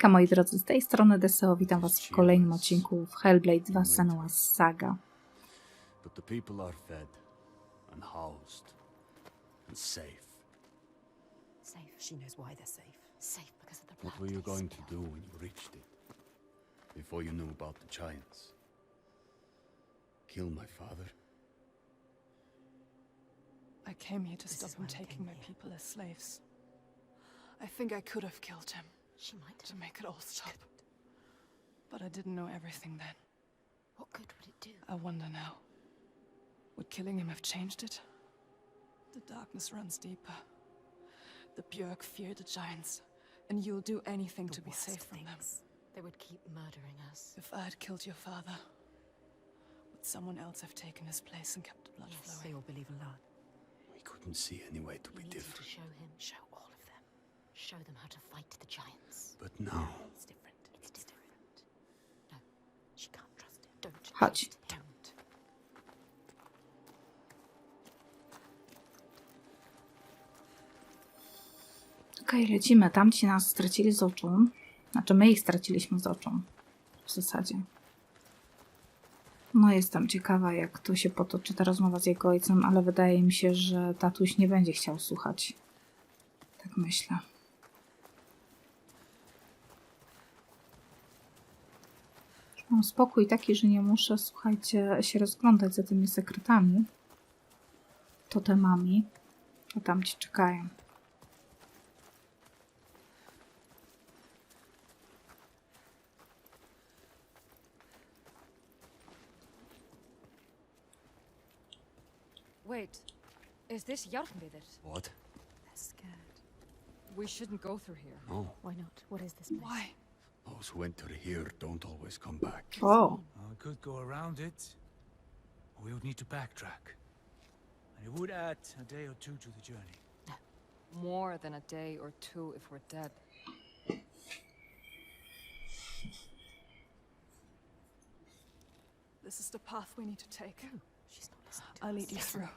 Hejka moi drodzy, z tej strony Deseo, witam was w kolejnym odcinku w Hellblade 2 Senua Saga. But the people are fed and housed and safe. Safe. She knows why they're safe. Safe because of the blood. What were you going to do when you reached it? Before you knew about the giants? Kill my father? I came here to stop him taking my people as slaves. I think I could have killed him. She might to make it all stop. But I didn't know everything then. What good would it do? I wonder now. Would killing him have changed it? The darkness runs deeper. The Björk fear the giants, and you'll do anything to be safe from them. They would keep murdering us. If I had killed your father, would someone else have taken his place and kept the blood Yes, flowing? they all believe a lot. We couldn't see any way to be We needed different. to show him, show all of them. Show them how to fight the giants. But now, It's different. It's different. No, she can't trust him. Don't. Chodź. Don't. Okej, lecimy. Tamci nas stracili z oczu. Znaczy my ich straciliśmy z oczu. W zasadzie. No jestem ciekawa, jak tu się potoczy ta rozmowa z jego ojcem, ale wydaje mi się, że tatuś nie będzie chciał słuchać. Tak myślę. Mam spokój taki, że nie muszę, słuchajcie, się rozglądać za tymi sekretami, totemami, a tam ci czekają. Wait, is this Jarnvider? what? They're scared. We shouldn't go through here. No. Why not? What is this place? Why? Those who enter here don't always come back. O, We could go around it, or we would need to backtrack. And it would add a day or two to the journey. More than a day or two if we're dead. This is the path we need to take. She's not listening to I'll us. lead you through.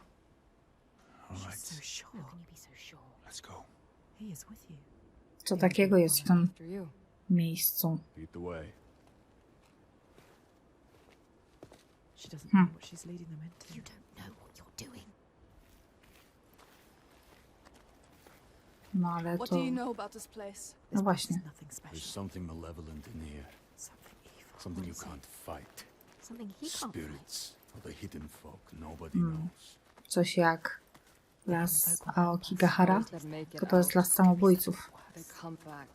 All She's right, so sure. How can you be so sure? let's go. He is with you. co takiego jest w tym After you. miejscu? Lead the way. She doesn't know what she's leading them into. You don't know what you're doing. No ale What to... do you know about this place? No właśnie. There's nothing There's special. something malevolent in here. Something evil. Something you What is it? can't fight. Something he can't fight. Spirits or the hidden folk nobody knows. Coś jak las Aokigahara, Those that make it to jest out, las samobójców. they come back.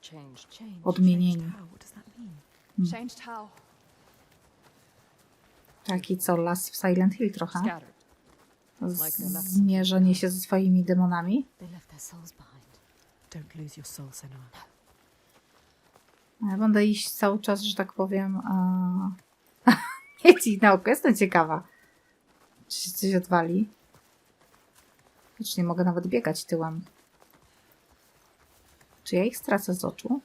Changed. Change. Odmienieni. Changed how? What does that mean? Changed how? Taki co las w Silent Hill trochę. Scattered. Zmierzenie się ze swoimi demonami. They left their souls behind. Don't lose your soul, Senua. Ja będę iść cały czas, że tak powiem, mieć ich na oko. Jestem ciekawa, czy się coś odwali. Już nie mogę nawet biegać tyłem. Czy ja ich stracę z oczu?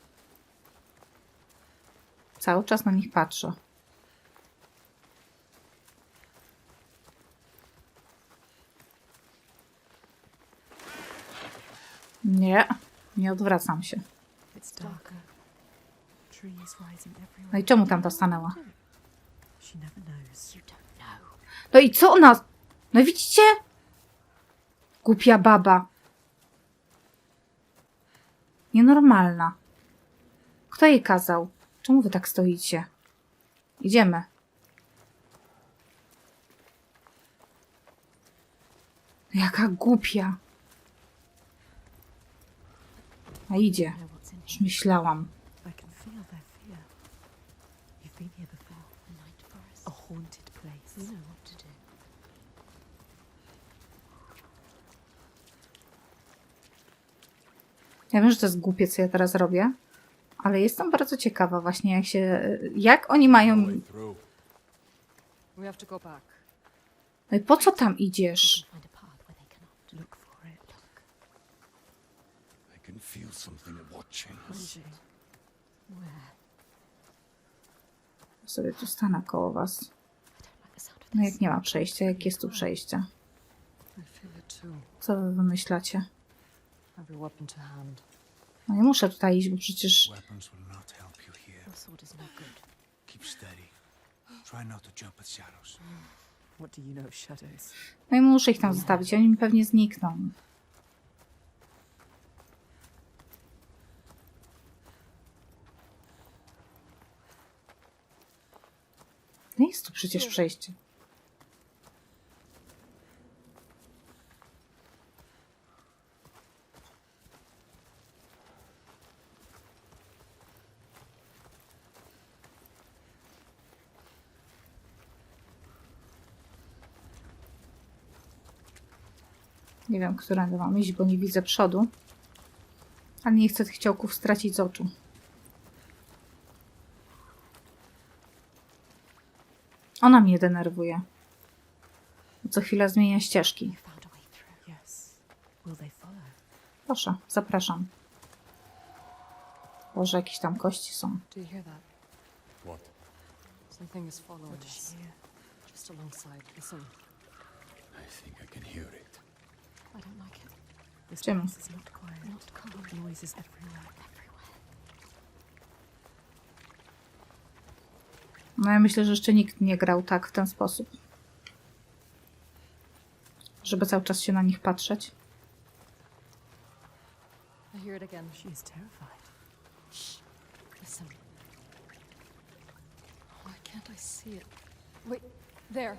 Cały czas na nich patrzę. Nie, nie odwracam się. It's darker. Trees rising everywhere. No i czemu tam ta stanęła? She never knows. You don't know. No i co ona? No widzicie? Głupia baba. Nienormalna. Kto jej kazał? Czemu wy tak stoicie? Idziemy. Jaka głupia. A idzie. You know what's in Już here. myślałam. I can feel their fear. You've been here before. The night forest. A haunted place. You know what to do. Ja wiem, że to jest głupie, co ja teraz robię, ale jestem bardzo ciekawa właśnie, jak oni mają... No way through. We have to go back. No i po co tam You idziesz? can find a path where they cannot. Look for it. Look. I can feel something watching What us. is it? Where? Sobie tu stanę koło was. I don't like the sound of No this. jak nie ma przejścia, jak jest tu przejście? I feel it too. Co wy wymyślacie? Every weapon to hand. No nie muszę tutaj iść, bo przecież... Weapons will not help you here. Your sword is no good. Keep steady. Try not to jump at shadows. What do you know of shadows? No i muszę ich tam zostawić, oni mi pewnie znikną. No jest tu przecież przejście. Nie wiem, którędy mam iść, bo nie widzę przodu. Ale nie chcę tych ciołków stracić z oczu. Ona mnie denerwuje. Co chwila zmienia ścieżki. You found a way through. Yes. Will they follow? Proszę, zapraszam. Boże, jakieś tam kości są. Do you hear that? What? Something is following What does us. she hear? Just alongside. Listen. I think I can hear it. I don't like it. This Jim. place is not quiet. Not calm. Noises everywhere. No ja myślę, że jeszcze nikt nie grał tak w ten sposób. Żeby cały czas się na nich patrzeć. I hear it again. She is terrified. Listen. Why can't I see it? Wait, there.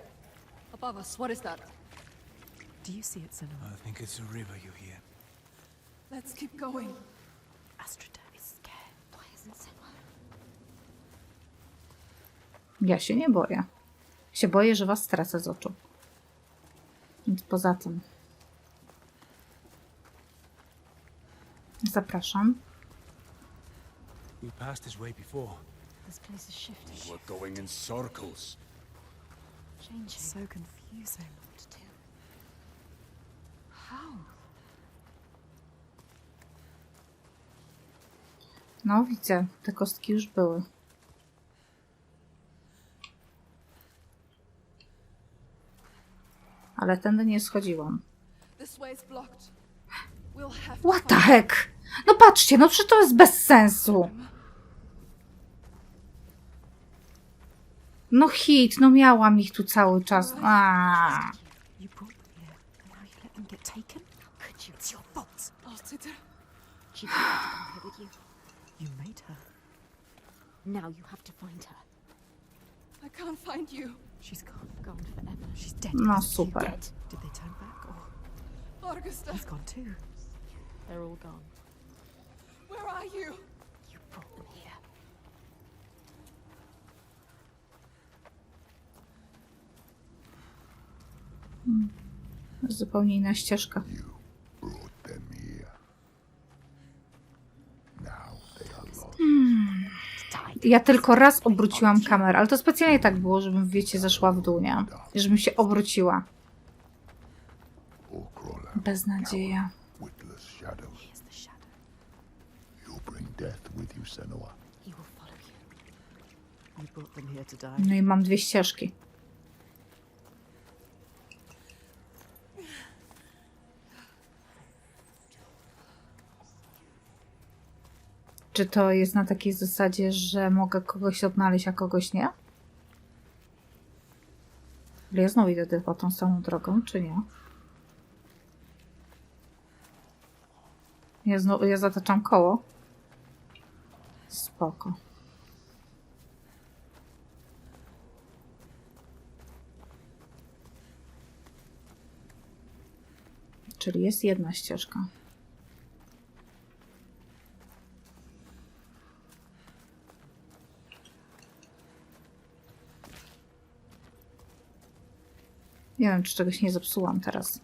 Above us. What is that? Do you see it, Senua? I think it's a river you hear. Let's keep going. Astrida is scared. Why isn't Senua? Ja się nie boję. Się boję, że was stracę z oczu. Nic poza tym. Zapraszam. We passed this way before. This place is shifting. We're going in circles. Changing. So confusing. What to do? How? No widzę, te kostki już były. Ale tędy nie schodziłam. This way is blocked. We'll have to What the find- heck? No patrzcie, no przecież to jest bez sensu. No hit, no miałam ich tu cały czas. Aaaa. You brought them here, and now you let them get taken? Could you? It's your fault. Alcida, She wanted to come here with you. You made her. Now you have to find her. I can't find you. She's gone. Gone forever. She's dead. No isn't she? super. Dead. Did they turn back, or Augusta, he's gone too? They're all gone. where are you? You brought them here. Zupełnie inna ścieżka. Brought them here. Now they are lost. Ja tylko raz obróciłam kamerę, ale to specjalnie tak było, żebym, wiecie, zeszła w dół, nie? Żebym się obróciła. Or crawl out Beznadzieja. witless shadows. Here's the shadow. You'll bring death with you, Senua. He will follow you. You brought them here to die. No i mam dwie ścieżki. Czy to jest na takiej zasadzie, że mogę kogoś odnaleźć, a kogoś nie? Ale ja znowu idę tylko tą samą drogą, czy nie? Ja zataczam koło. Spoko. Czyli jest jedna ścieżka. Nie wiem, czy czegoś nie zepsułam teraz.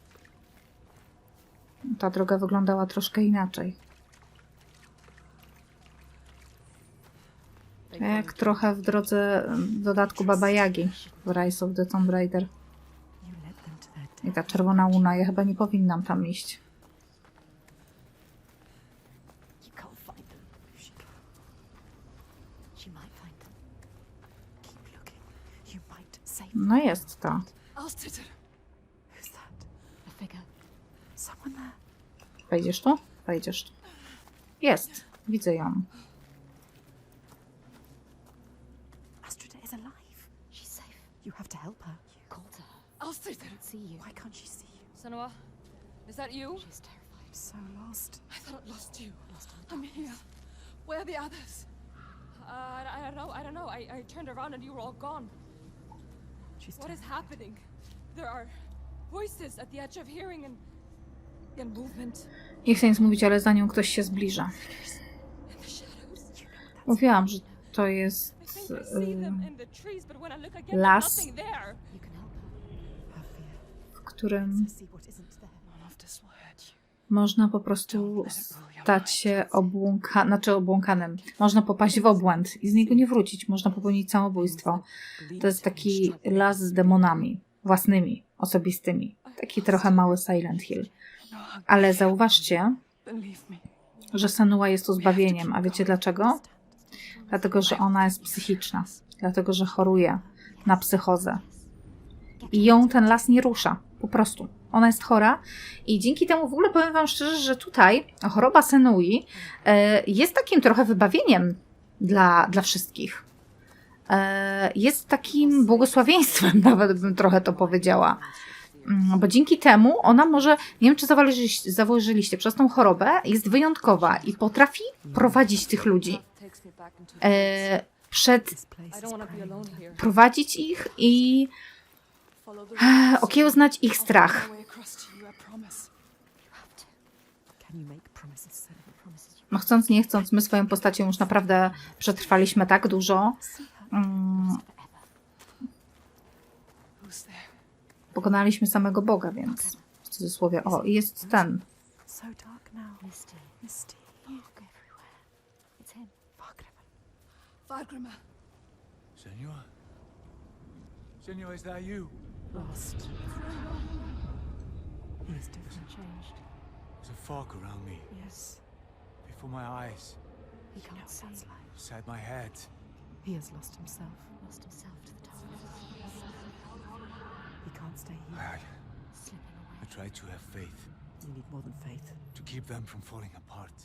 Ta droga wyglądała troszkę inaczej. Jak trochę w drodze w dodatku Baba Jagi w Rise of the Tomb Raider. You led them to their death. I ta czerwona łuna, ja chyba nie powinnam tam iść. You can't find them. She can. She might find them. Keep looking. You might save No jest to. Alcida, Who's that? A figure. Someone there. Wejdziesz tu? Wejdziesz tu. Jest. Widzę ją. Astrida is alive. She's safe. You have to help her. You called her. Alfred! I don't see you. Why can't she see you? Senua, is that you? She's terrified. So lost. I thought I'd lost you. Lost in the I'm here. Where are the others? I don't know. I turned around and you were all gone. She's What is terrified. happening? There are voices at the edge of hearing and movement Nie chcę nic mówić, ale za nią ktoś się zbliża. in the shadows. Mówiłam, że to jest I think I see them in the trees, but when I look again, there's las. nothing there. You can help her. Her fear. w którym Let's see what isn't there. None of this will hurt you. można po prostu stać się obłąkanym. Można popaść w obłęd i z niego nie wrócić. Można popełnić samobójstwo. To jest taki las z demonami własnymi, osobistymi. Taki trochę mały Silent Hill. Ale zauważcie, Believe me. że Senua jest tu zbawieniem. A wiecie dlaczego? Dlatego, że ona jest psychiczna. Dlatego, że choruje na psychozę. I ją ten las nie rusza. Po prostu. Ona jest chora i dzięki temu w ogóle powiem wam szczerze, że tutaj choroba Senui jest takim trochę wybawieniem dla wszystkich. Jest takim błogosławieństwem, nawet bym trochę to powiedziała. Bo dzięki temu ona może, nie wiem czy zauważyliście, przez tą chorobę jest wyjątkowa i potrafi prowadzić tych ludzi. This place I is don't want to be praying. alone here. Prowadzić ich i Follow the rules. okiełznać ich I'll find strach. my way across to you, I promise. You have to. Can you make promises, Senua? Promises you No chcąc, nie chcąc, my swoją postacią już naprawdę przetrwaliśmy tak dużo. See her. forever. Who's there? Pokonaliśmy samego Boga, więc w cudzysłowie. O, i jest ten. So dark now. Misty. Misty. Fog everywhere. It's him. Zagrajmy. Vargrima. Senor? Senor, is that you? Lost. He is different. Changed. There's a fog around me, Yes. before my eyes, He He can't knows see. that's life. beside my head. He has lost himself. Lost himself to the darkness. He can't stay here. Slipping I away. tried to have faith, You need more than faith. to keep them from falling apart.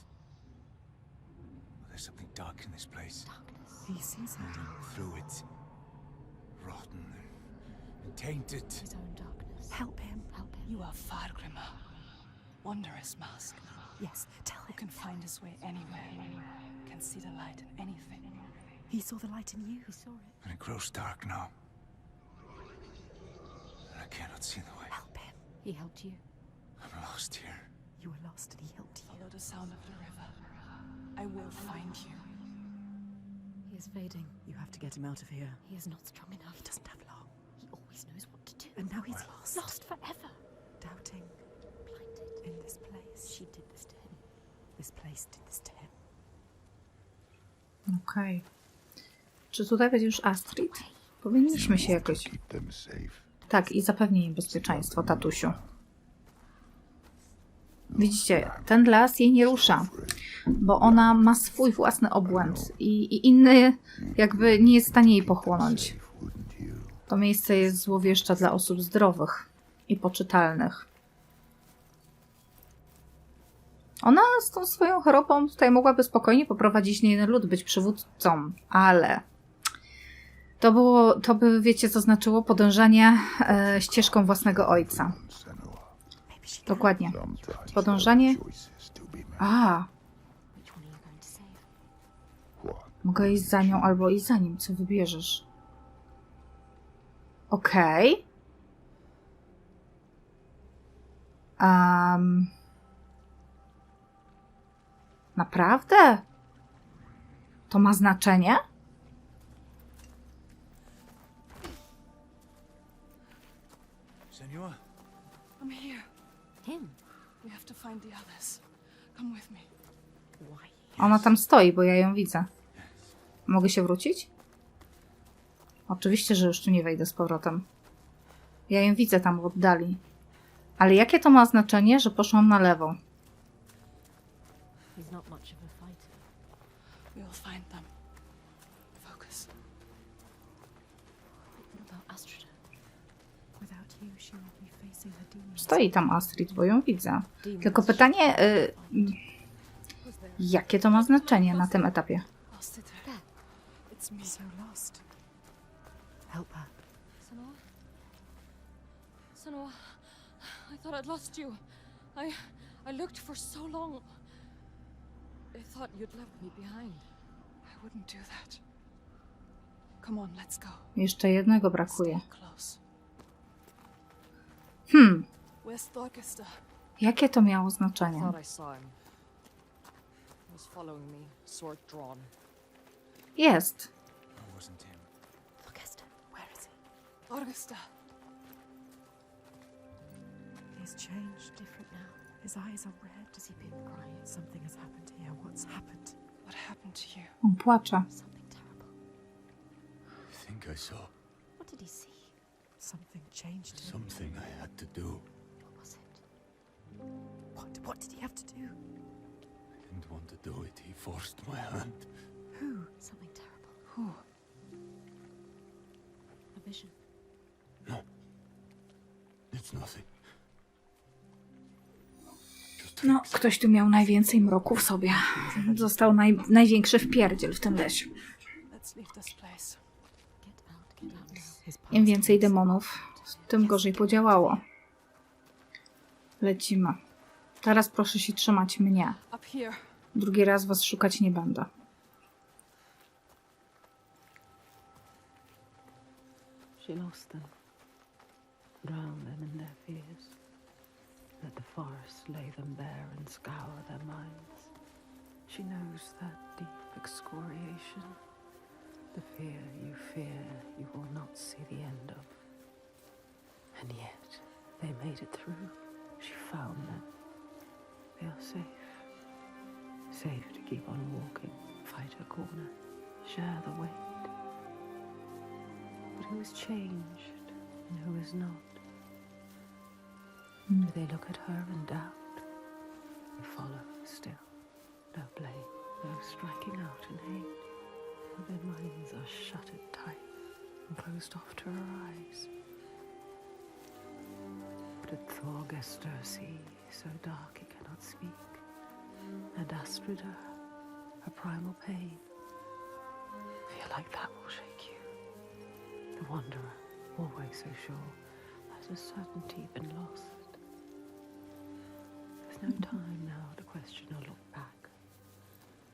But there's something dark in this place. Darkness. He sees it. Through it, rotten and tainted. His own darkness. Help him. Help him. You are Vargrima. Wondrous mask. Yes, tell Who him. can find his way anywhere. Can see the light in anything. He saw the light in you. He saw it. And it grows dark now. And I cannot see the way. Help him. He helped you. I'm lost here. You were lost and he helped you. Follow the sound of the river. I will find you. He is fading. You have to get him out of here. He is not strong enough. He doesn't have long. He always knows what to do. And now he's lost. Lost forever. Doubting Blinded. in this place. She did this to him. This place did this to him. Okej. Czy tutaj będzie już Astrid? Powinniśmy się jakoś... Keep them safe. Tak, i zapewni im bezpieczeństwo, tatusiu. Widzicie, ten las jej nie rusza, bo ona ma swój własny obłęd i inny jakby nie jest w stanie jej pochłonąć. Safe, wouldn't you? To miejsce jest złowieszcze dla osób zdrowych i poczytalnych. Ona z tą swoją chorobą tutaj mogłaby spokojnie poprowadzić niejeden lud, być przywódcą, ale to by, wiecie, co znaczyło? Podążanie ścieżką własnego ojca. Senua. Maybe she Dokładnie. Sometimes Podążanie... there are choices to be made. A, Which one are you going to save? What? mogę iść za nią albo iść za nim. Co wybierzesz? Okej. Naprawdę? To ma znaczenie? Senor? I'm here. Him. We have to find the others. Come with me. why? Ona tam stoi, bo ja ją widzę. Mogę się wrócić? Oczywiście, że już tu nie wejdę z powrotem. Ja ją widzę tam w oddali. Ale jakie to ma znaczenie, że poszłam na lewo? He's not much of a fighter. We'll find them. Focus. What about Astrida? Without you, she will be facing her demons. Stoi tam Astrid, bo ją widzę. Demons. Tylko pytanie... Who's there? Jakie to ma znaczenie na tym etapie? It's me. So lost. Help her. Sanoa? Sanoa, I thought I'd lost you. I looked for so long. I thought you'd left me behind. I wouldn't do that. Come on, let's go. Jeszcze jednego brakuje. Stay close. Where's Thorgesta? Jakie to miało znaczenie? Thought I saw him. He was following me, sword drawn. Jest. It wasn't him. Thorgesta, where is he? Thorgesta. He's changed. Different now. His eyes are red. Does he been crying? Something has happened here. What's happened? What happened to you? On płacze. Something terrible. I think I saw What did he see? Something changed him. something I had to do. What was it? What did he have to do? I didn't want to do it. He forced my hand. Who? Something terrible. Who? A vision. No. It's nothing. Just No, tricks. ktoś tu miał najwięcej mroku w sobie. Został największy wpierdziel w tym lesie. Let's leave this place. Get out now. His past. Im więcej demonów, tym gorzej podziałało. Lecimy. Teraz proszę się trzymać mnie. Up here. Drugi raz was szukać nie będę. She lost them, drowned them in their fears. Let the forest lay them bare and scour their minds. She knows that deep excoriation, the fear you will not see the end of. And yet, they made it through. She found them. They are safe. Safe to keep on walking, fight her corner, share the weight. But who is changed and who is not? Do they look at her in doubt? They follow still. No blame, no striking out in hate. For their minds are shuttered tight and closed off to her eyes. But did Thorgesta see, so dark he cannot speak? And Astrida, her primal pain? Fear like that will shake you. The wanderer, always so sure, has a certainty been lost. There's no time now to question or look back.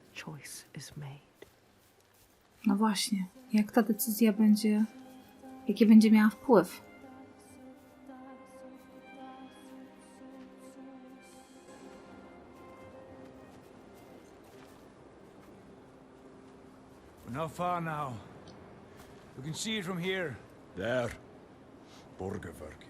The choice is made. No właśnie, jak ta decyzja będzie, jaki będzie miała wpływ? We're not far now. You can see it from here. There. Borgarverki.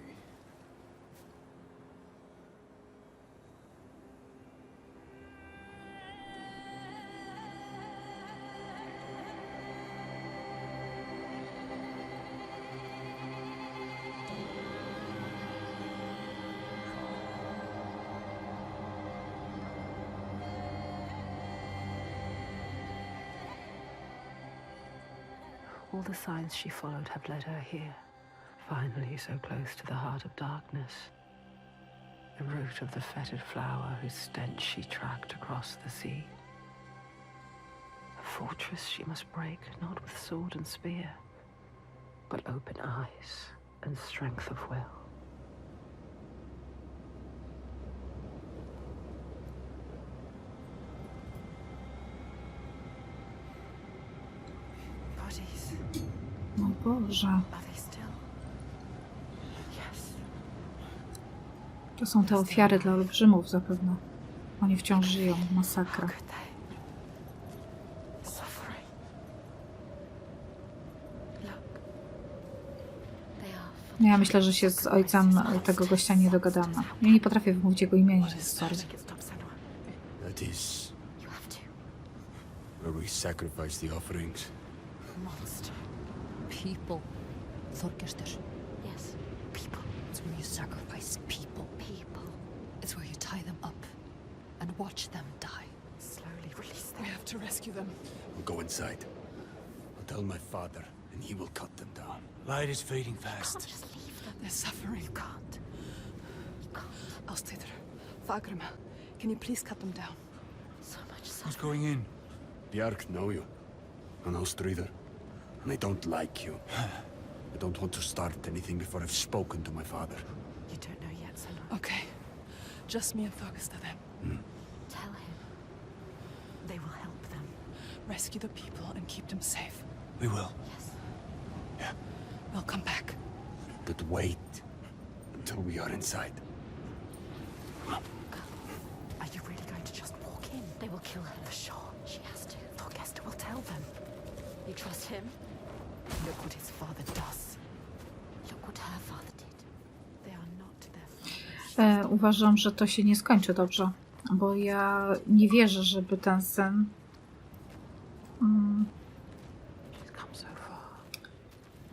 All the signs she followed have led her here, finally so close to the heart of darkness. The root of the fetid flower whose stench she tracked across the sea. A fortress she must break, not with sword and spear, but open eyes and strength of will. Bodies. O Boże, Are they still? Yes. to są te ofiary dla olbrzymów zapewne. Oni wciąż żyją, masakra. Could they? Suffering. Look. They are No ja myślę, że się z ojcem tego gościa nie dogadamy. Ja nie potrafię wymówić jego imienia, sorry. Stop, Senua. That is You have to. where we sacrifice the offerings. Monster. People. Thorgestir. Yes. People. It's where you sacrifice people. People. It's where you tie them up and watch them die. Slowly release We them. have to rescue them. We'll go inside. I'll tell my father, and he will cut them down. Light is fading Can't fast. just leave them. They're suffering. You can't. You can't. Austedur. Fagrima. Can you please cut them down? So much Who's going in? Bjark know you. And Ostrider. And I don't like you. I don't want to start anything before I've spoken to my father. You don't know yet, son. Okay. Just me and Fergusta then. Tell him. They will help them. Rescue the people and keep them safe. We will. Yes. Yeah. We'll come back. But wait until we are inside. Are you really going to just walk in? They will kill her. For sure. She has to. Thorgest will tell them. You trust him? Look what his father does. Look what her father did. They are not their fathers. Uważam, że to się nie skończy dobrze, bo ja nie wierzę, żeby ten syn She's come so far.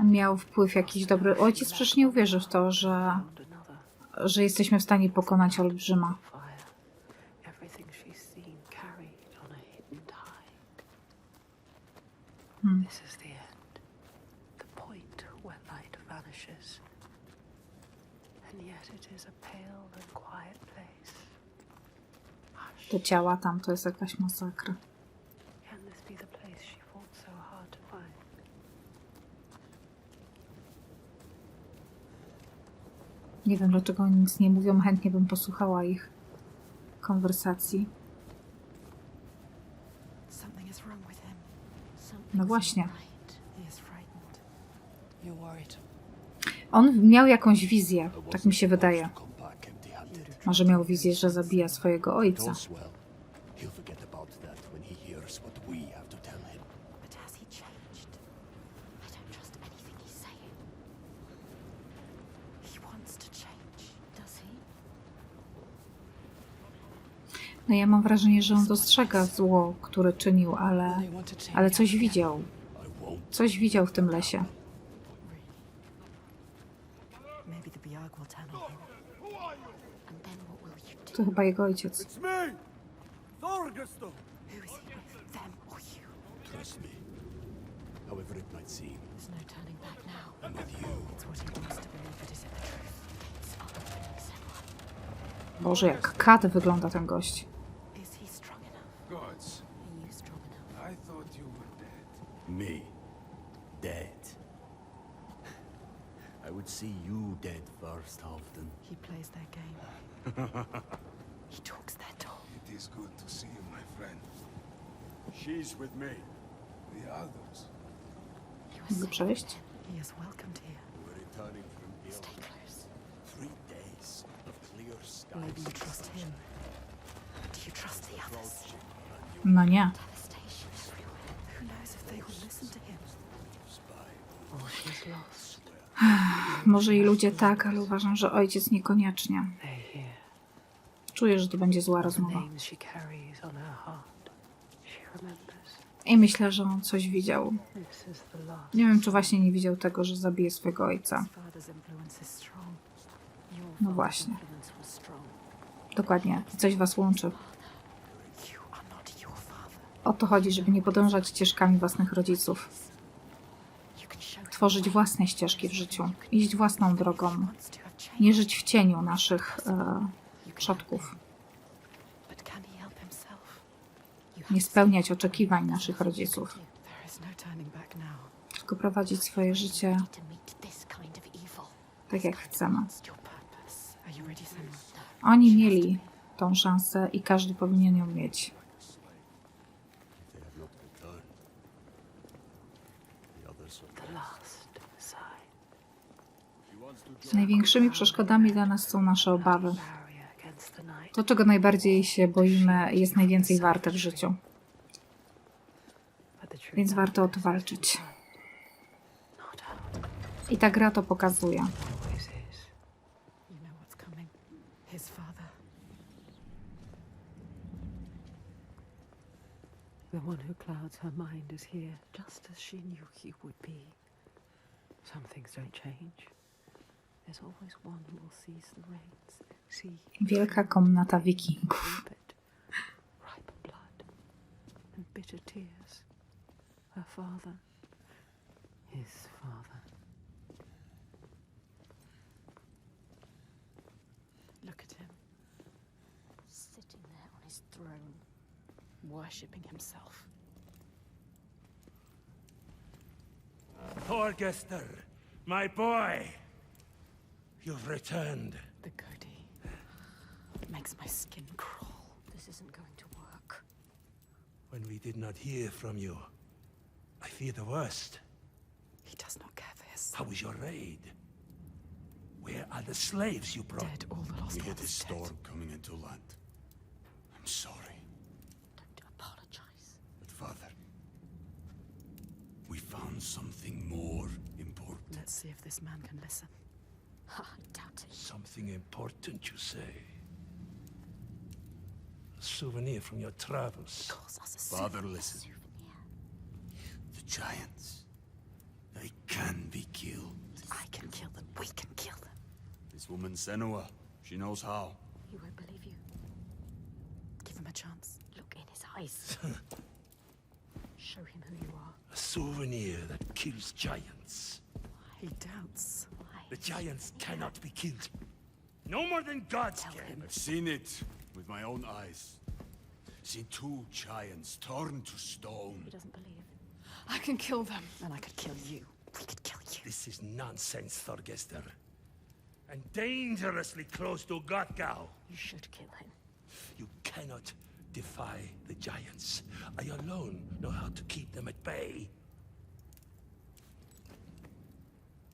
miał wpływ jakiś dobry. Ojciec przecież nie uwierzy w to, Found another że jesteśmy w stanie pokonać olbrzyma. fire. Everything she's seen carried on a hidden tide. This is the end. The point where light vanishes. And yet it is a pale and quiet place. Hush. Te ciała tam to jest jakaś masakra. Can this be the place she fought so hard to find? Nie wiem, dlaczego oni nic nie mówią. Chętnie bym posłuchała ich konwersacji. Something is wrong with him. No właśnie. He is frightened. You're worried. On miał jakąś wizję, tak mi się wydaje. Come back empty-handed. Może miał wizję, że zabija swojego ojca. All's well. He'll forget about that when he hears what we have to tell him. But has he changed? I don't trust anything he's saying. He wants to change. Does he? No ja mam wrażenie, że on dostrzega zło, które czynił, They want to change. ale coś widział. I won't. Coś widział w tym lesie. Maybe the Biag will turn on him. And then what will you do? To chyba jego ojciec. It's me! Thorgest! Who is he with? Them or you? Trust me. However it might seem, There's no turning back now. I'm with you. It's what he wants to believe, but is it the truth? Gates are opening somewhere. Boże, jak kat wygląda ten gość. Is he strong enough? Gods, Are you strong enough? I thought you were dead. Me. Dead. I would see you dead first, Halfdan. He plays their game. He talks their talk. It is good to see you, my friend. She's with me. The others. You are Mogę safe. przejść? He is welcomed here. We're returning from here. Stay close. 3 days of clear Maybe you skies. trust him. Do you trust the others? No nie. Devastation everywhere. Who knows if they will listen to him? Or she's lost. Może i ludzie tak, ale uważam, że ojciec niekoniecznie. They hear Czuję, że to będzie zła the rozmowa. names she carries on her heart. She remembers. I myślę, że on coś widział. This is the last. Nie wiem, czy właśnie nie widział tego, że zabije swojego ojca. His father's influence is strong. Your No father's właśnie. influence was strong. Dokładnie. I coś was łączy. You are not your father. O to chodzi, żeby nie podążać ścieżkami własnych rodziców. You can show him Tworzyć własne ścieżki w życiu. Iść własną drogą. wants to have changed. Nie żyć w cieniu naszych przodków. But can he help himself? Nie spełniać oczekiwań naszych rodziców. There is no turning back now. Tylko prowadzić swoje życie To meet this kind of evil. tak, jak chcemy. What's your purpose? Are you ready, Senna? Oni mieli tą szansę i każdy powinien ją mieć. They have not returned. The others are The last sigh. Największymi przeszkodami dla nas są nasze obawy. Barrier against the night. To, czego najbardziej się boimy, jest najwięcej warte w życiu. But the truth Więc warto o to walczyć. not out. I ta gra to pokazuje. Always is. You know what's coming. His father. The one who clouds her mind is here, just as she knew he would be. Some things don't change. There's always one who will seize the reins. See, Wielka komnata wikingów. reap it. Ripe blood and bitter tears. Her father, his father. Look at him. Sitting there on his throne. worshipping himself. Thorgester, my boy! You've returned. The goatee makes my skin crawl. This isn't going to work. When we did not hear from you, I fear the worst. He does not care for his How was your raid? Where are the slaves you brought? dead. All the lost We hit ones a dead. storm coming into land. I'm sorry. Don't apologize. But Father, we found something more important. Let's see if this man can listen. Ha, doubt it. Something important, you say? A souvenir from your travels. Calls us a Father, souvenir. listen. Souvenir. The giants, they can be killed. I can kill them. We can kill them. This woman Senua, she knows how. He won't believe you. Give him a chance. Look in his eyes. Show him who you are. A souvenir that kills giants. He doubts. Why? The giants cannot be killed. No more than gods can. I've seen it with my own eyes. Seen 2 giants torn to stone. He doesn't believe. I can kill them. And I could kill you. We could kill you. This is nonsense, Thorgester. And dangerously close to Gothgau. You should kill him. You cannot defy the giants. I alone know how to keep them at bay.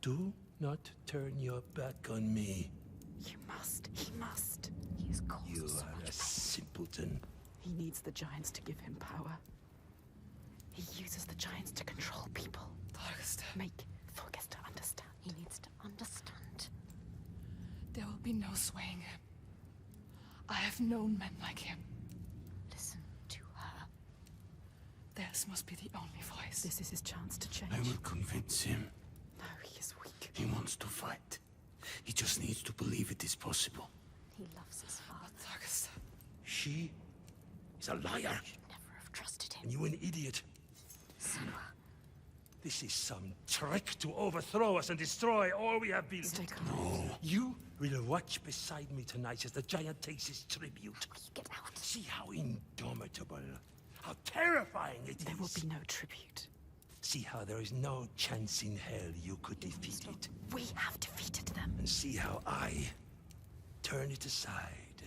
Do not turn your back on me. You must. He must. He has caused You so are much a pain. simpleton. He needs the giants to give him power. He uses the giants to control people. Thorgester, Make Thorgester understand. He needs to understand. there will be no swaying him. I have known men like him. Listen to her. Theirs must be the only voice. This is his chance to change. I will convince him. No, he is weak. He wants to fight. He just needs to believe it is possible. He loves his father. Thorgester, She is a liar. Should never have trusted him. And you an idiot. Senua. This is some trick to overthrow us and destroy all we have built. Stay calm. You will watch beside me tonight as the giant takes his tribute. You get out. See how indomitable, how terrifying it is. There will be no tribute. See how there is no chance in hell you could defeat it. We have defeated them. And see how I turn it aside.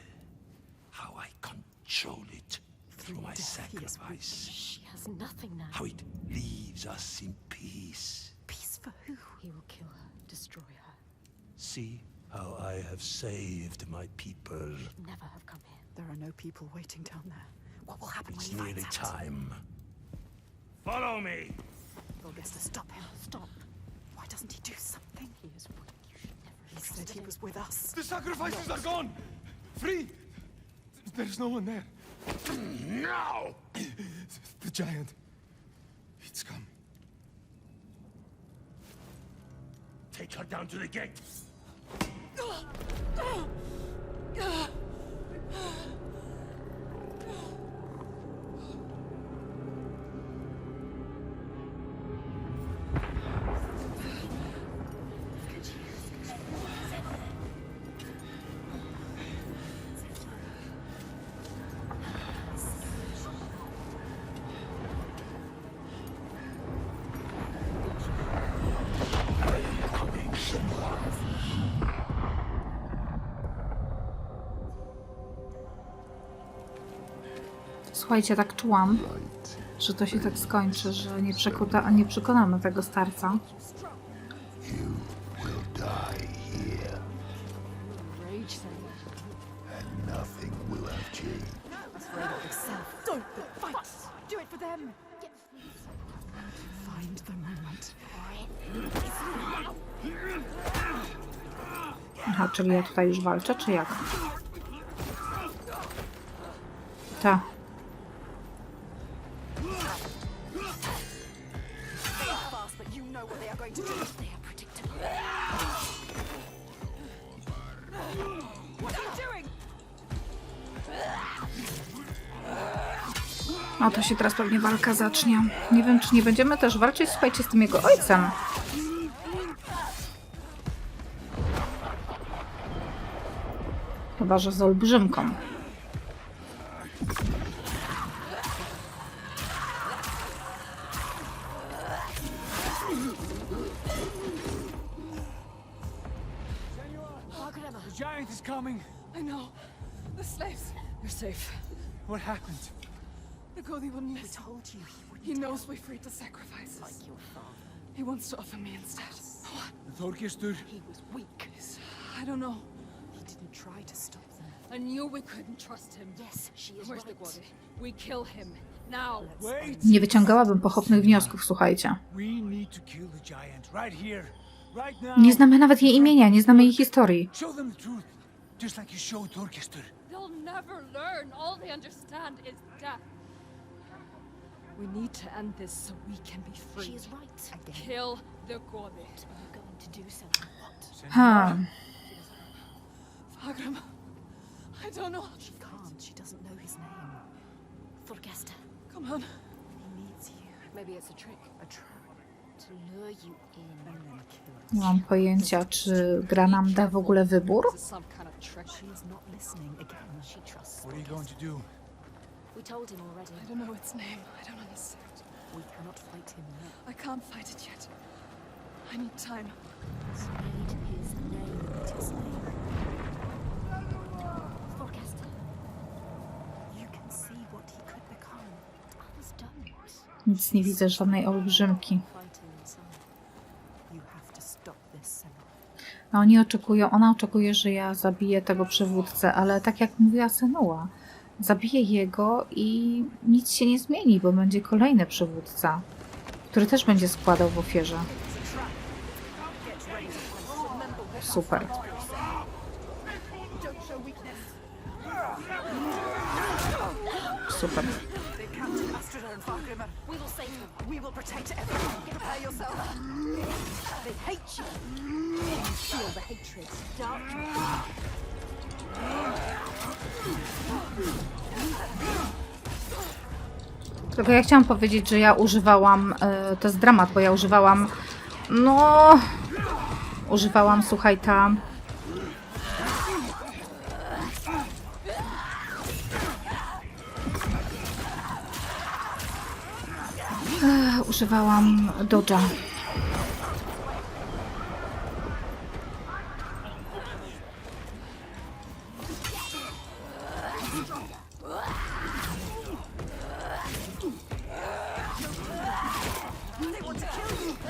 How I control it through my death, he is sacrifice. She has nothing now. How it leaves us in peace. Peace for who? He will kill her, destroy her. See how I have saved my people. Never have come here. There are no people waiting down there. What will happen It's when he nearly finds out? time. Follow me! Thorgester, stop him. Stop. Why doesn't he do something? He is weak. You should never He have said trusted he him. was with us. The sacrifices are gone! Free! There's no one there. Now! The giant. It's come. Take her down to the gate. Słuchajcie, tak czułam, że to się tak skończy, że nie przekonamy tego starca. Rage thing. Don't fight! Do it for them! Find the moment. Aha, czyli ja tutaj już walczę, czy jak? Ta. Fast, but you know what they are going to do. They are predictable. What are you doing? O, to się teraz pewnie walka zacznie. Nie wiem, czy nie będziemy też walczyć, słuchajcie, z tym jego ojcem. Chyba że z olbrzymką. giant is coming. I know. The slaves. You're safe. What happened? The Cody wouldn't We listen. told you He knows we freed the sacrifices. like your father. He wants to offer me instead. What? The Þorgestur. He was weak. I don't know. He didn't try to stop them. I knew we couldn't trust him. Yes, she is Where's the right. Gwody? We kill him. Now. Wait. Nie wyciągałabym pochopnych wniosków, słuchajcie. We need to kill the giant right here, right now. Nie znamy nawet jej imienia, nie znamy jej historii. Show them the truth, just like you showed Þorgestur. They'll never learn. All they understand is death. We need to end this so we can be free. She is right. Again. Kill the Gwody. You're going to do so. What? Fagram. I don't know. She can't. She doesn't know his name. Thorgesta. Come on. He needs you. Maybe it's a trick. A trap. To lure you in and then kill Nie mam pojęcia, czy gra nam da w ogóle wybór. This is some kind of trick. She is not listening again. She trusts What are you going to do? We told him already. I don't know its name. I don't understand. We cannot fight him now. I can't fight it yet. I need time. Need his name. It is name. Thorgesta. You can see what he could become. Others don't. Nic nie widzę, żadnej olbrzymki. Fighting inside. You have to stop this, Senna. A ona oczekuje, że ja zabiję tego przywódcę, ale tak jak mówiła Senua, zabiję jego i nic się nie zmieni, bo będzie kolejny przywódca, który też będzie składał w ofierze. Super. Super. We will save them. We will protect everyone. Prepare yourself. They hate you. You feel the hatred. Darkness. Tylko ja chciałam powiedzieć, że ja używałam, to jest dramat, bo ja używałam, słuchaj, używałam dodge'a.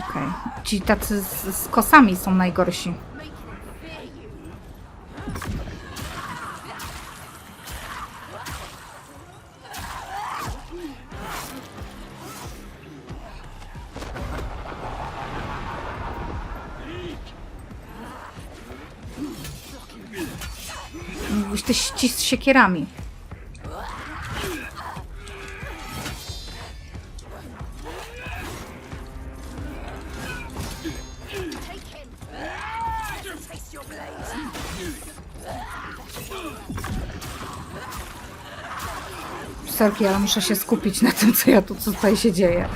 Okej. Ci tacy z kosami są najgorsi. Te ci z siekierami. Sorki, ale muszę się skupić na tym, co tutaj się dzieje.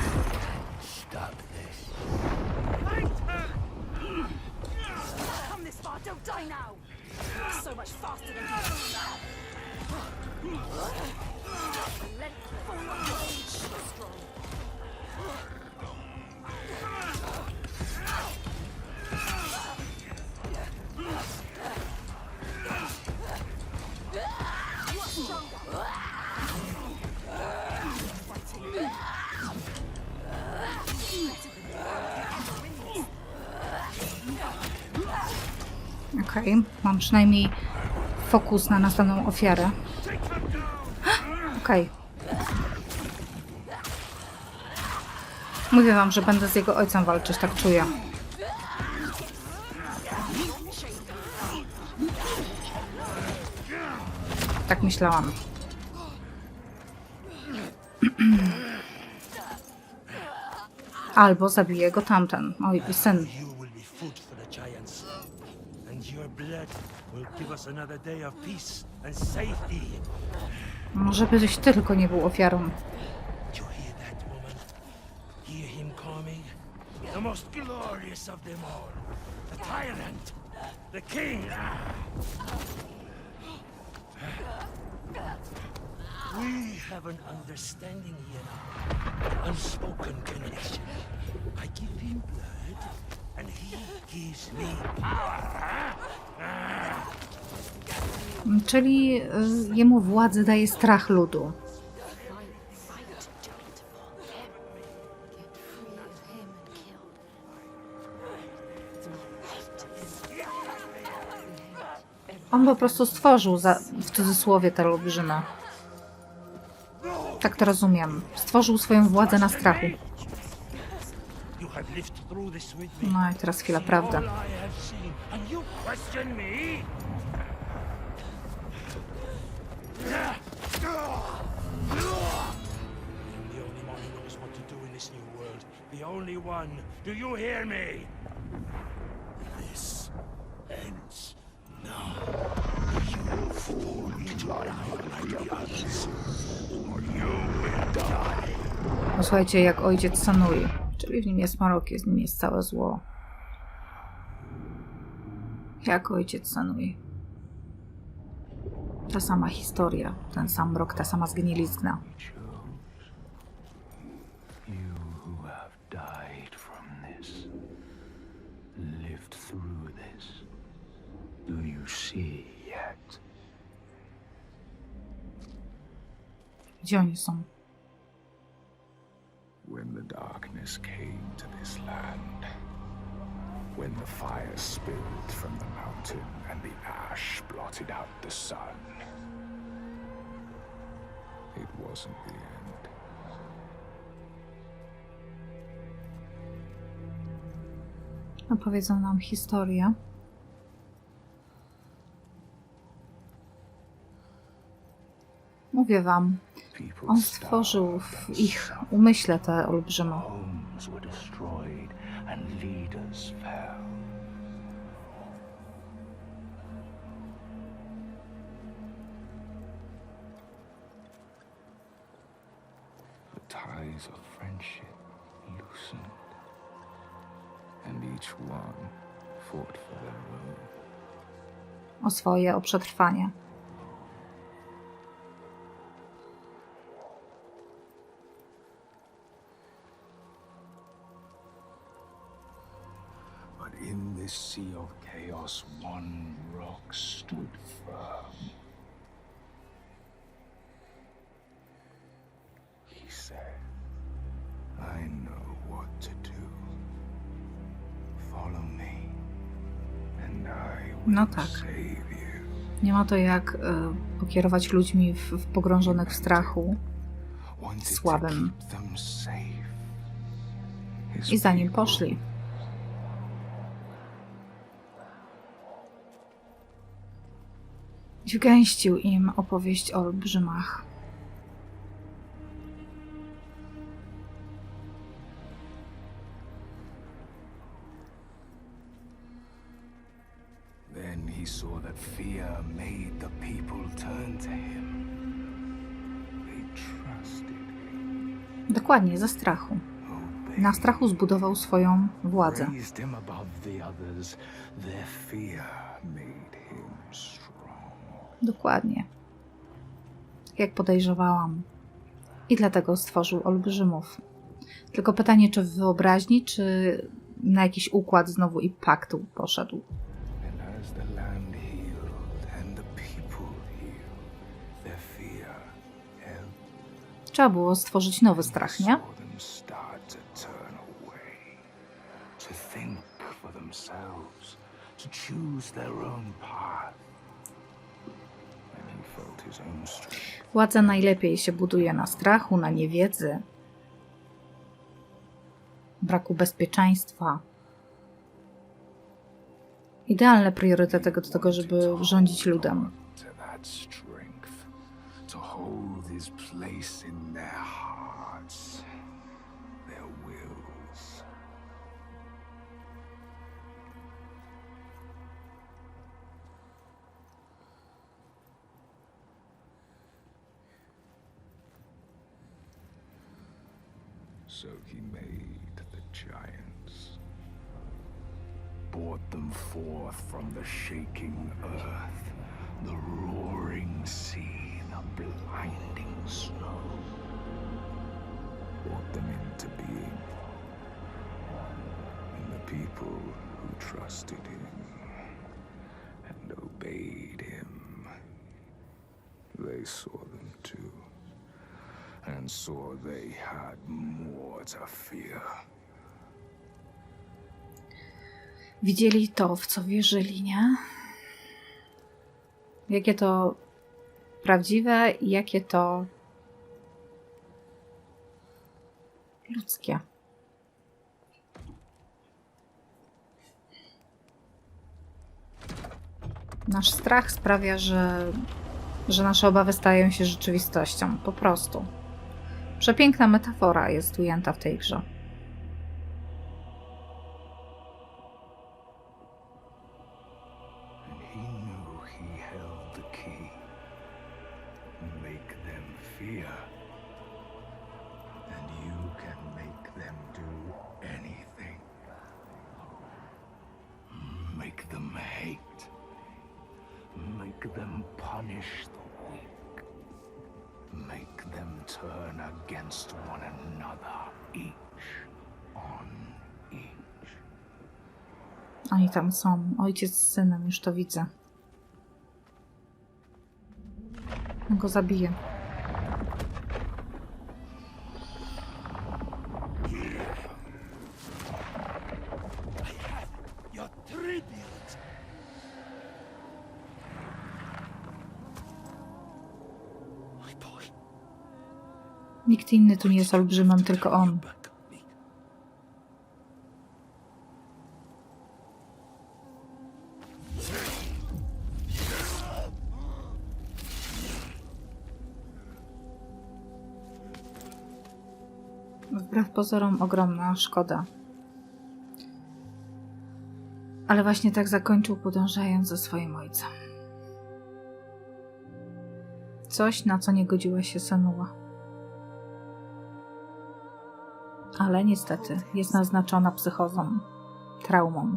Okej, mam przynajmniej fokus na następną ofiarę. Okej. Mówię wam, że będę z jego ojcem walczyć, tak czuję. Tak myślałam. Albo zabije go tamten, oj, syn. Może byś ty tylko nie był ofiarą. We have an understanding here now. Unspoken connection. I give him blood, and he gives me power. Czyli jemu władzy daje strach ludu. On po prostu stworzył, w cudzysłowie, te olbrzymy. Tak to rozumiem. Stworzył swoją władzę na strachu. No i teraz chwila prawdy. The only one. Do you hear me? This ends now. You fall into like the others, or you will die. Posłuchajcie, jak ojciec Sanui. Czyli w nim jest mrok, w nim jest całe zło. Jak ojciec Sanui. Ta sama historia, ten sam mrok, ta sama zgnilizna. Gdzie oni są? When the darkness came to this land, when the fire spilled from the mountain and the ash blotted out the sun, it wasn't the end. Opowiedzą nam historię. Mówię wam, on stworzył w ich umyśle te olbrzymy. The ties of friendship loosened, and each one fought for their own. O swoje, o przetrwanie. In this sea of chaos, one rock stood firm. He said, I know what to do. Follow me, and I will No tak. save you. Nie ma to jak pokierować ludźmi pogrążonych w strachu, słabym. I za nim poszli. Wgęścił im opowieść o olbrzymach. Then he saw that fear made the people turn to him. They trusted him. Dokładnie, ze strachu. Na strachu zbudował swoją władzę. Raised him above the others. Their fear made him strong. Dokładnie. Jak podejrzewałam. I dlatego stworzył olbrzymów. Tylko pytanie, czy w wyobraźni, czy na jakiś układ znowu i pakt poszedł. Trzeba było stworzyć nowy strach, nie? Władza najlepiej się buduje na strachu, na niewiedzy, braku bezpieczeństwa. Idealne priorytety do tego, żeby rządzić ludem. So he made the giants, brought them forth from the shaking earth, the roaring sea, the blinding snow, brought them into being, and the people who trusted him and obeyed him They saw them too, and saw they had more to fear. Widzieli to, w co wierzyli, nie? Jakie to prawdziwe i jakie to ludzkie. Nasz strach sprawia, że nasze obawy stają się rzeczywistością. Po prostu. Przepiękna metafora jest ujęta w tej grze. And he knew he held the key. Make them fear. And you can make them do anything. Make them hate. Make them punish the weak. Make them turn against one another, each on each. Oni tam są. Ojciec z synem, już to widzę. On go zabije. Your tribute. My boy. Nikt inny tu nie jest olbrzymem, tylko on. Wbrew pozorom ogromna szkoda. Ale właśnie tak zakończył, podążając za swoim ojcem. Coś, na co nie godziła się Senua. Ale niestety jest naznaczona psychozą, traumą.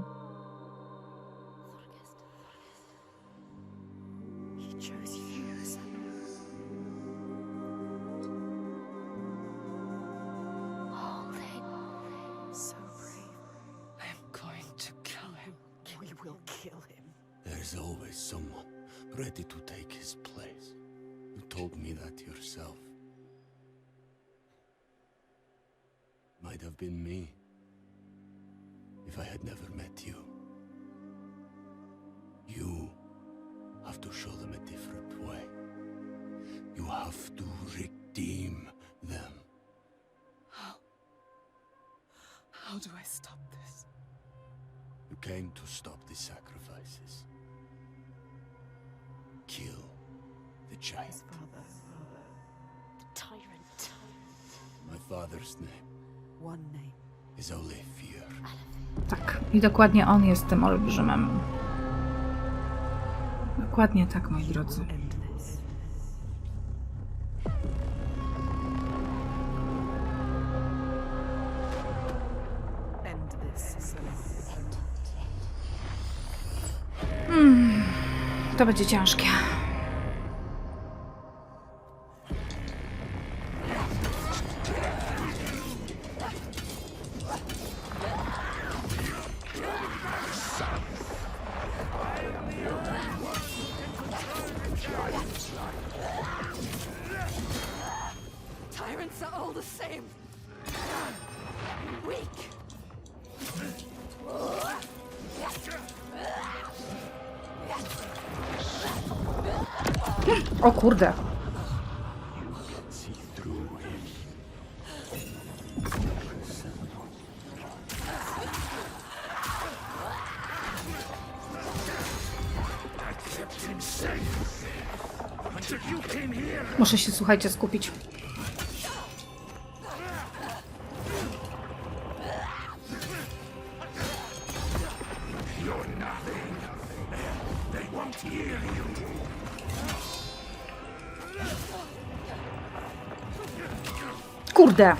There's always someone ready to take his place. You told me that yourself. Might have been me if I had never met you. You have to show them a different way. You have to redeem them. How do I stop this? You came to stop the sacrifices. Kill the giant. The tyrant. My father's name One name. is only fear. Tak. I dokładnie on jest tym olbrzymem. Dokładnie tak, moi drodzy. End this. End this. To będzie ciężkie. Tyrants are all the same. Weak. O kurde. Muszę się, słuchajcie, skupić. Kurde.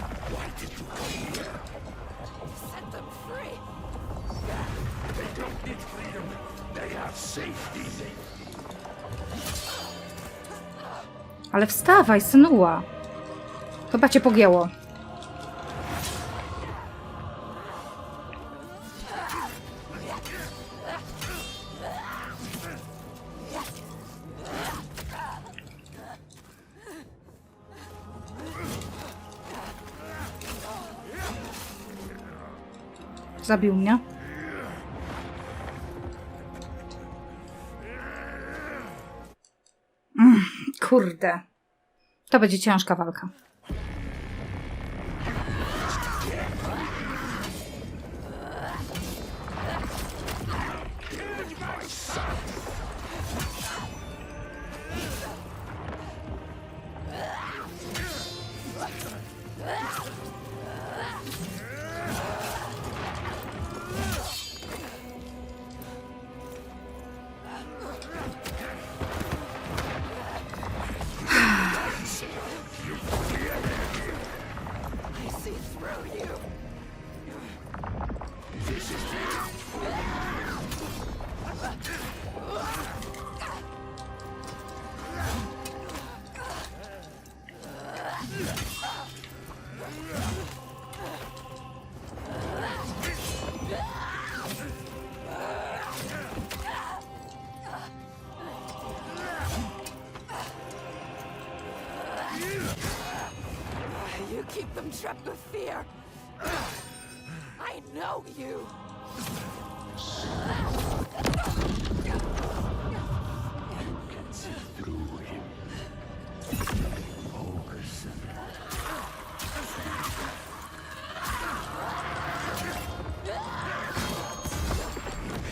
Ale wstawaj, Senua. Chyba cię pogięło. Zabił mnie. Kurde. To będzie ciężka walka. You keep them trapped with fear. I know you. Through him. Focus.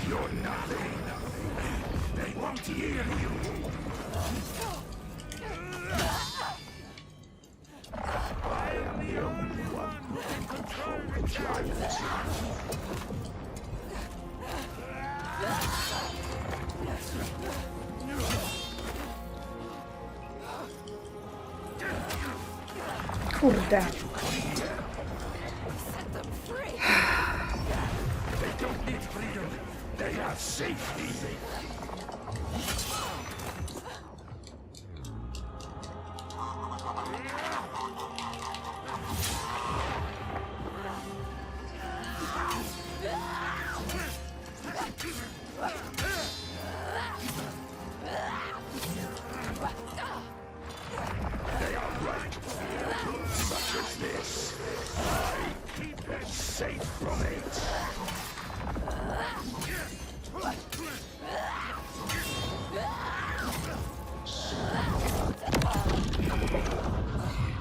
You're nothing. They won't hear you. I am the only one who can control the giants. Kurde. They don't need freedom. They have safety. They are right. Such as this. I keep them safe from it.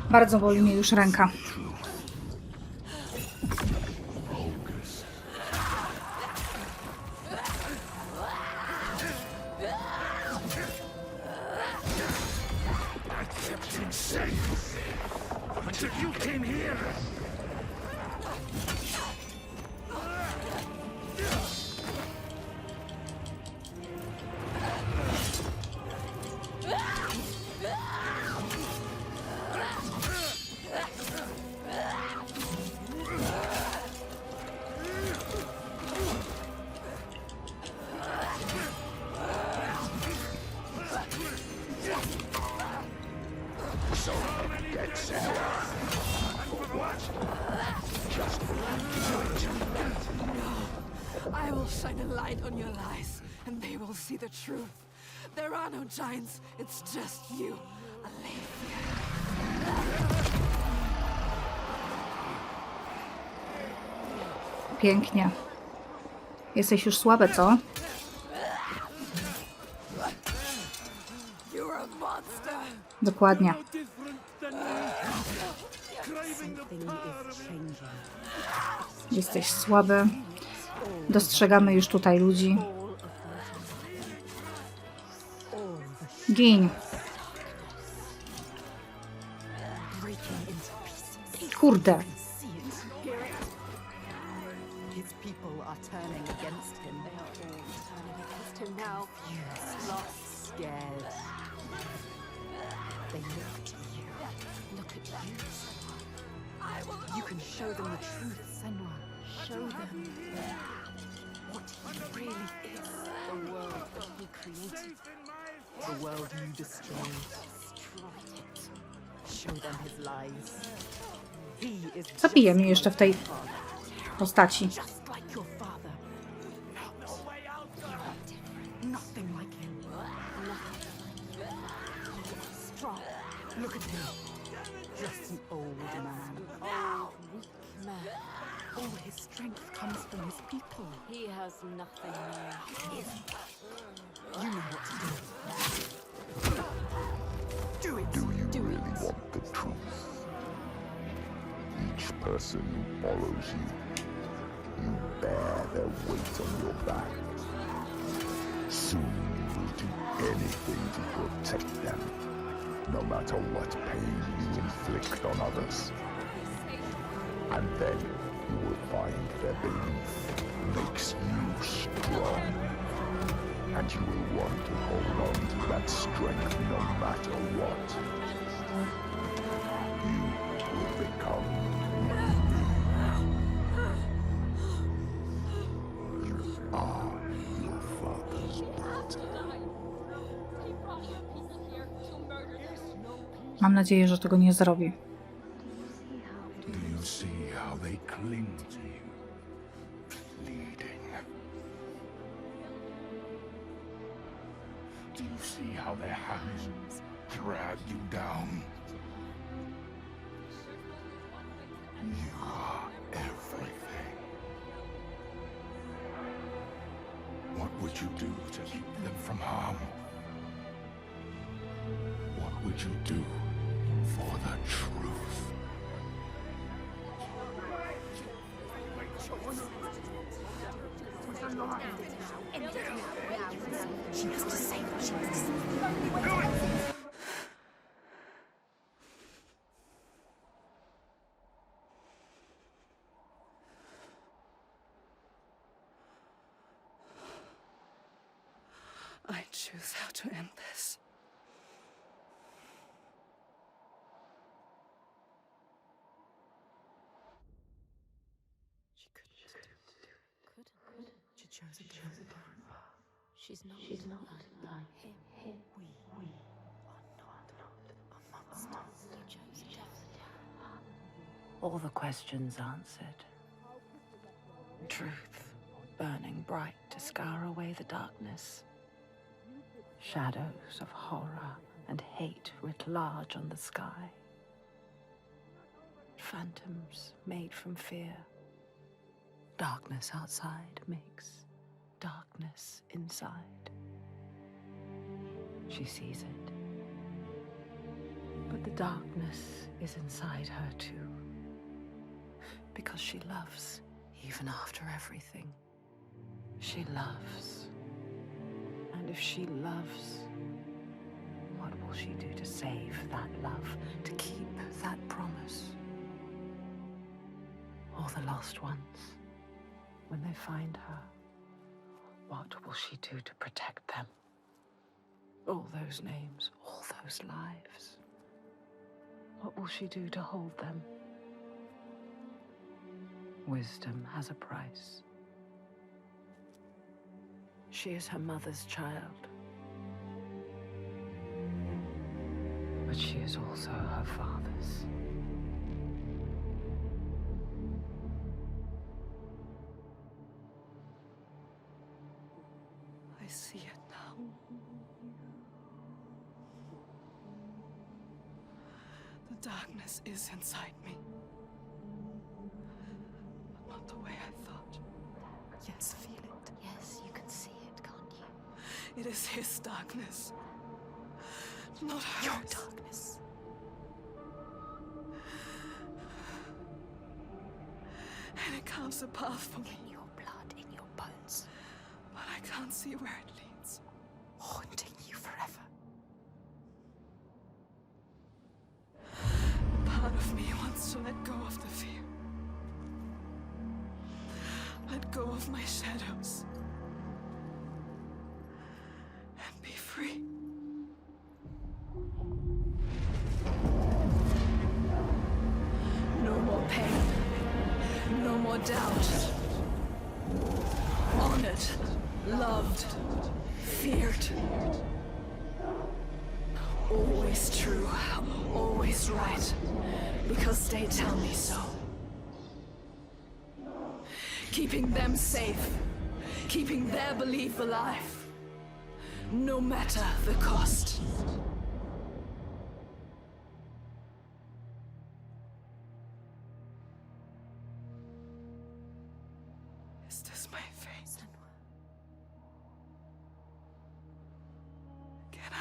Bardzo boli mnie już ręka. Until you came here. So that's enough. For what? Just I will shine a light on your lies, and they will see the truth. There are no giants, it's just you, Alethea. Pięknie. Jesteś już słaby, co? You're a monster. Dokładnie. Jesteś słaby. Dostrzegamy już tutaj ludzi. Gin. Kurde. His people are turning against him. They are all turning against him now. Fused, lost, scared. They look to you. Look at you. You can show them the truth, Senua. Show them what he really is. The world that he created. The world you destroyed. Destroyed it. Show them his lies. He is Zabije mnie jeszcze w tej postaci. just like your father. Nothing like him. Strong. Look at him. Just an old man. Old, weak man. All his strength strength comes from his people. He has nothing new. You know what to do. Do it. Do you really want the truth? Each person who follows you, you bear their weight on your back. Soon you will do anything to protect them, no matter what pain you inflict on others. And then you will find their belief makes you strong. And you will want to hold on to that strength no matter what. You will become you are your father's daughter. Mam nadzieję, że tego nie zrobi. Do you see how they cling to you, pleading? Do you see how their hands drag you down? You are everything. What would you do to keep them from harm? What would you do for the truth? She has to say what she has to say. I choose how to end this. She couldn't. She chose a different path. She's not like him. We are not a monster. You chose a different path. All the questions answered. Truth burning bright to scour away the darkness. Shadows of horror and hate writ large on the sky. Phantoms made from fear. Darkness outside makes darkness inside. She sees it. But the darkness is inside her too. Because she loves, even after everything. She loves. And if she loves, what will she do to save that love, to keep that promise? Or the lost ones, when they find her, what will she do to protect them? All those names, all those lives. What will she do to hold them? Wisdom has a price. She is her mother's child. But she is also her father's. I see it now. The darkness is inside me. But not the way I thought. Yes, feel it. Yes, you can see it, can't you? It is his darkness, not hers. Your darkness. And it carves a path for me. In your blood, in your bones. But I can't see where it leads. Haunting you forever. Part of me wants to let go of the fear. Let go of my shadows. And be free. No more pain. No more doubt. Honored. Loved. Feared. Always true. Always right. Because they tell me so. Keeping them safe. Keeping their belief alive. No matter the cost.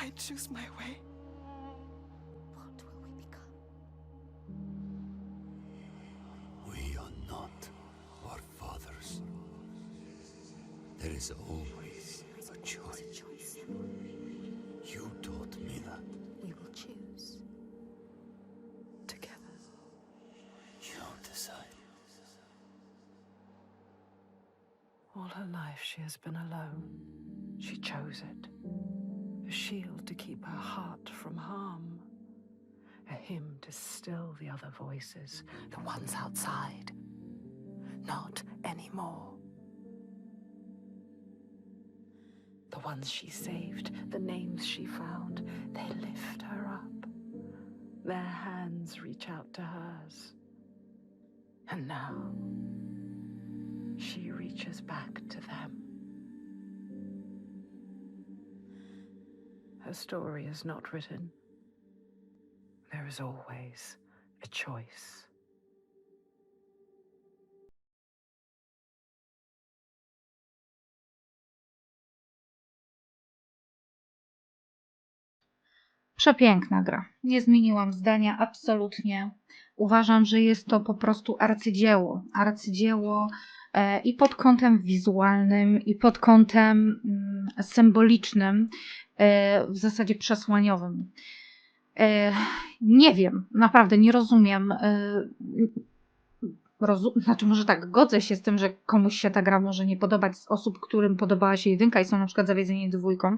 I choose my way. What will we become? We are not our fathers. There is always a choice. You taught me that. We will choose. Together. You decide. All her life she has been alone. She chose it. A shield to keep her heart from harm. A hymn to still the other voices, the ones outside. Not anymore. The ones she saved, the names she found, they lift her up. Their hands reach out to hers. And now, she reaches back to them. Her story is not written. There is always a choice. Przepiękna gra. Nie zmieniłam zdania absolutnie. Uważam, że jest to po prostu arcydzieło. Arcydzieło i pod kątem wizualnym, i pod kątem symbolicznym, w zasadzie przesłaniowym. Nie wiem, naprawdę nie rozumiem. Znaczy może tak, godzę się z tym, że komuś się ta gra może nie podobać z osób, którym podobała się jedynka i są na przykład zawiedzeni dwójką,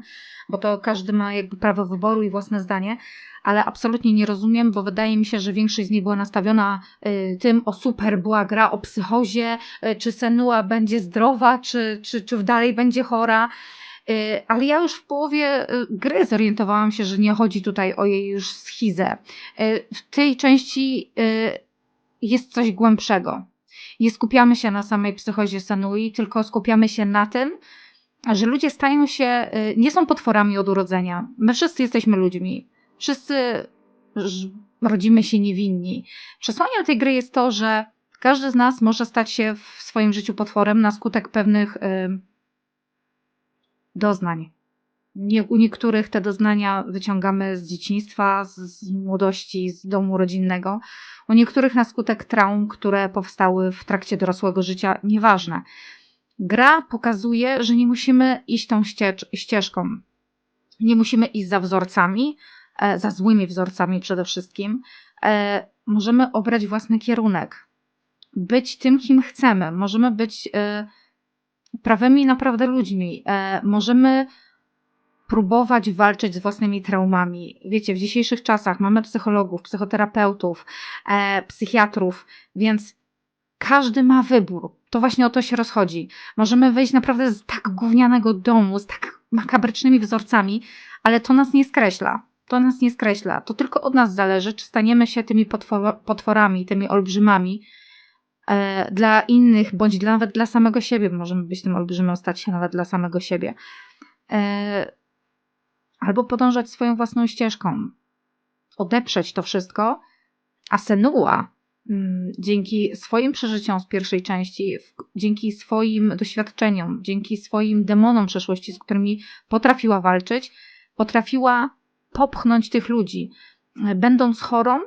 bo to każdy ma jakby prawo wyboru i własne zdanie, ale absolutnie nie rozumiem, bo wydaje mi się, że większość z nich była nastawiona tym, o super, była gra o psychozie, czy Senua będzie zdrowa, czy dalej będzie chora. Ale ja już w połowie gry zorientowałam się, że nie chodzi tutaj o jej już schizę. W tej części jest coś głębszego. Nie skupiamy się na samej psychozie Senui, tylko skupiamy się na tym, że ludzie stają się, nie są potworami od urodzenia. My wszyscy jesteśmy ludźmi. Wszyscy rodzimy się niewinni. Przesłaniem tej gry jest to, że każdy z nas może stać się w swoim życiu potworem na skutek pewnych doznań. U niektórych te doznania wyciągamy z dzieciństwa, z młodości, z domu rodzinnego. U niektórych na skutek traum, które powstały w trakcie dorosłego życia, nieważne. Gra pokazuje, że nie musimy iść tą ścieżką. Nie musimy iść za wzorcami, za złymi wzorcami przede wszystkim. Możemy obrać własny kierunek. Być tym, kim chcemy. Możemy być prawymi naprawdę ludźmi. Możemy próbować walczyć z własnymi traumami. Wiecie, w dzisiejszych czasach mamy psychologów, psychoterapeutów, psychiatrów, więc każdy ma wybór. To właśnie o to się rozchodzi. Możemy wyjść naprawdę z tak gównianego domu, z tak makabrycznymi wzorcami, ale to nas nie skreśla. To nas nie skreśla. To tylko od nas zależy, czy staniemy się tymi potworami, tymi olbrzymami dla innych, bądź nawet dla samego siebie. Możemy być tym olbrzymem, stać się nawet dla samego siebie. Albo podążać swoją własną ścieżką. Odeprzeć to wszystko, a Senua dzięki swoim przeżyciom z pierwszej części, dzięki swoim doświadczeniom, dzięki swoim demonom przeszłości, z którymi potrafiła walczyć, potrafiła popchnąć tych ludzi. Będąc chorą,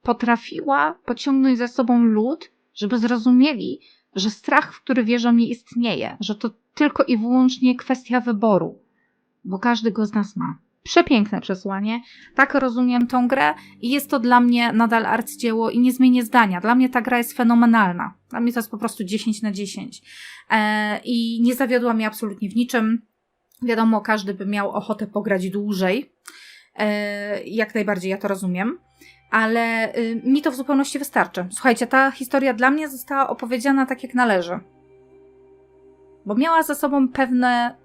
potrafiła pociągnąć za sobą lud, żeby zrozumieli, że strach, w który wierzą, nie istnieje, że to tylko i wyłącznie kwestia wyboru, bo każdy go z nas ma. Przepiękne przesłanie. Tak rozumiem tą grę i jest to dla mnie nadal arcydzieło i nie zmienię zdania. Dla mnie ta gra jest fenomenalna. Dla mnie to jest po prostu 10 na 10. I nie zawiodła mnie absolutnie w niczym. Wiadomo, każdy by miał ochotę pograć dłużej. Jak najbardziej ja to rozumiem. Ale mi to w zupełności wystarczy. Słuchajcie, ta historia dla mnie została opowiedziana tak jak należy. Bo miała za sobą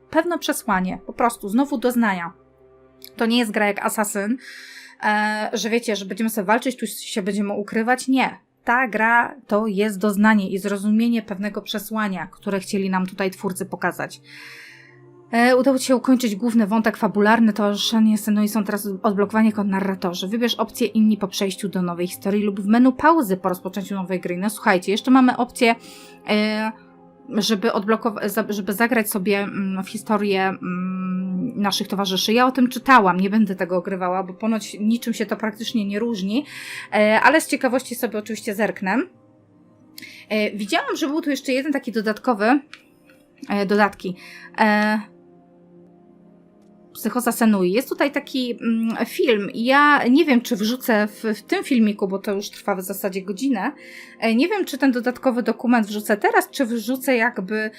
pewne przesłanie. Po prostu, znowu doznania. To nie jest gra jak Assassin, że wiecie, że będziemy sobie walczyć, tu się będziemy ukrywać. Nie. Ta gra to jest doznanie i zrozumienie pewnego przesłania, które chcieli nam tutaj twórcy pokazać. Udało ci się ukończyć główny wątek fabularny, towarzyszenie Senui są teraz odblokowani jako narratorzy. Wybierz opcję inni po przejściu do nowej historii lub w menu pauzy po rozpoczęciu nowej gry. No słuchajcie, jeszcze mamy opcję, żeby zagrać sobie w historię naszych towarzyszy. Ja o tym czytałam, nie będę tego ogrywała, bo ponoć niczym się to praktycznie nie różni, ale z ciekawości sobie oczywiście zerknę. Widziałam, że był tu jeszcze jeden taki dodatkowy, Psychoza Senui. Jest tutaj taki film i ja nie wiem, czy wrzucę w tym filmiku, bo to już trwa w zasadzie godzinę. Nie wiem, czy ten dodatkowy dokument wrzucę teraz, czy wrzucę jakby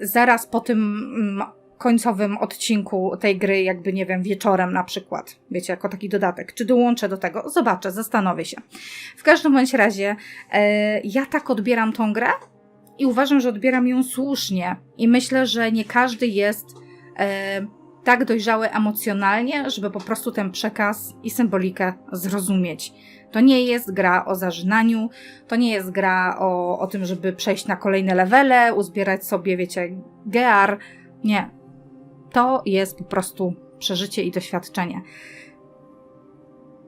zaraz po tym końcowym odcinku tej gry, jakby nie wiem, wieczorem na przykład. Wiecie, jako taki dodatek. Czy dołączę do tego? Zobaczę, zastanowię się. W każdym bądź razie ja tak odbieram tą grę i uważam, że odbieram ją słusznie. I myślę, że nie każdy jest tak dojrzały emocjonalnie, żeby po prostu ten przekaz i symbolikę zrozumieć. To nie jest gra o zażynaniu, to nie jest gra o tym, żeby przejść na kolejne levele, uzbierać sobie, wiecie, gear. Nie. To jest po prostu przeżycie i doświadczenie.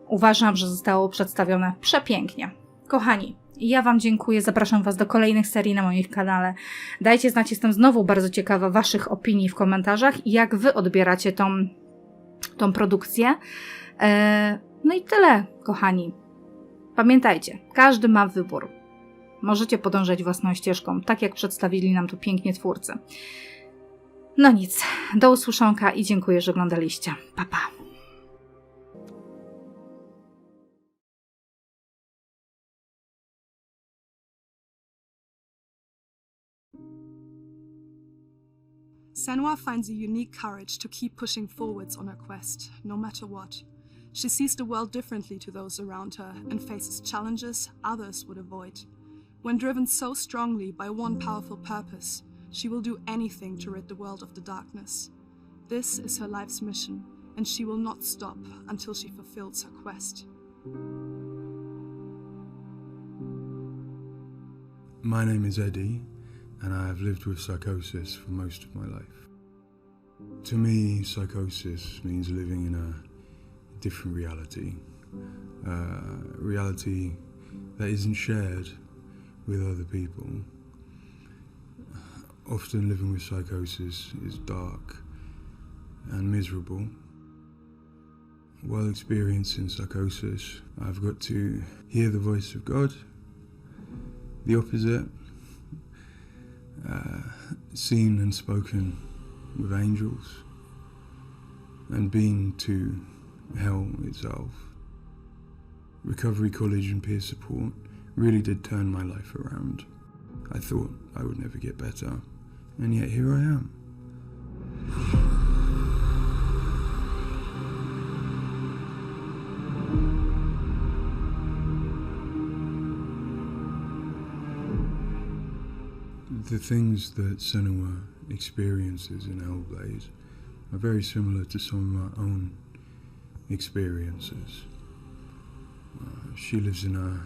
Uważam, że zostało przedstawione przepięknie. Kochani, ja Wam dziękuję, zapraszam Was do kolejnych serii na moim kanale. Dajcie znać, jestem znowu bardzo ciekawa Waszych opinii w komentarzach i jak Wy odbieracie tą produkcję. No i tyle, kochani. Pamiętajcie, każdy ma wybór. Możecie podążać własną ścieżką, tak jak przedstawili nam tu pięknie twórcy. No nic, do usłyszonka i dziękuję, że oglądaliście. Pa, pa. Senua finds a unique courage to keep pushing forwards on her quest, no matter what. She sees the world differently to those around her and faces challenges others would avoid. When driven so strongly by one powerful purpose, she will do anything to rid the world of the darkness. This is her life's mission, and she will not stop until she fulfills her quest. My name is Eddie, and I have lived with psychosis for most of my life. To me, psychosis means living in a different reality. Reality that isn't shared with other people. Often living with psychosis is dark and miserable. While experiencing psychosis, I've got to hear the voice of God, the opposite, seen and spoken with angels, and been to hell itself. Recovery college and peer support really did turn my life around. I thought I would never get better, and yet here I am. The things that Senua experiences in Hellblade are very similar to some of my own experiences. She lives in a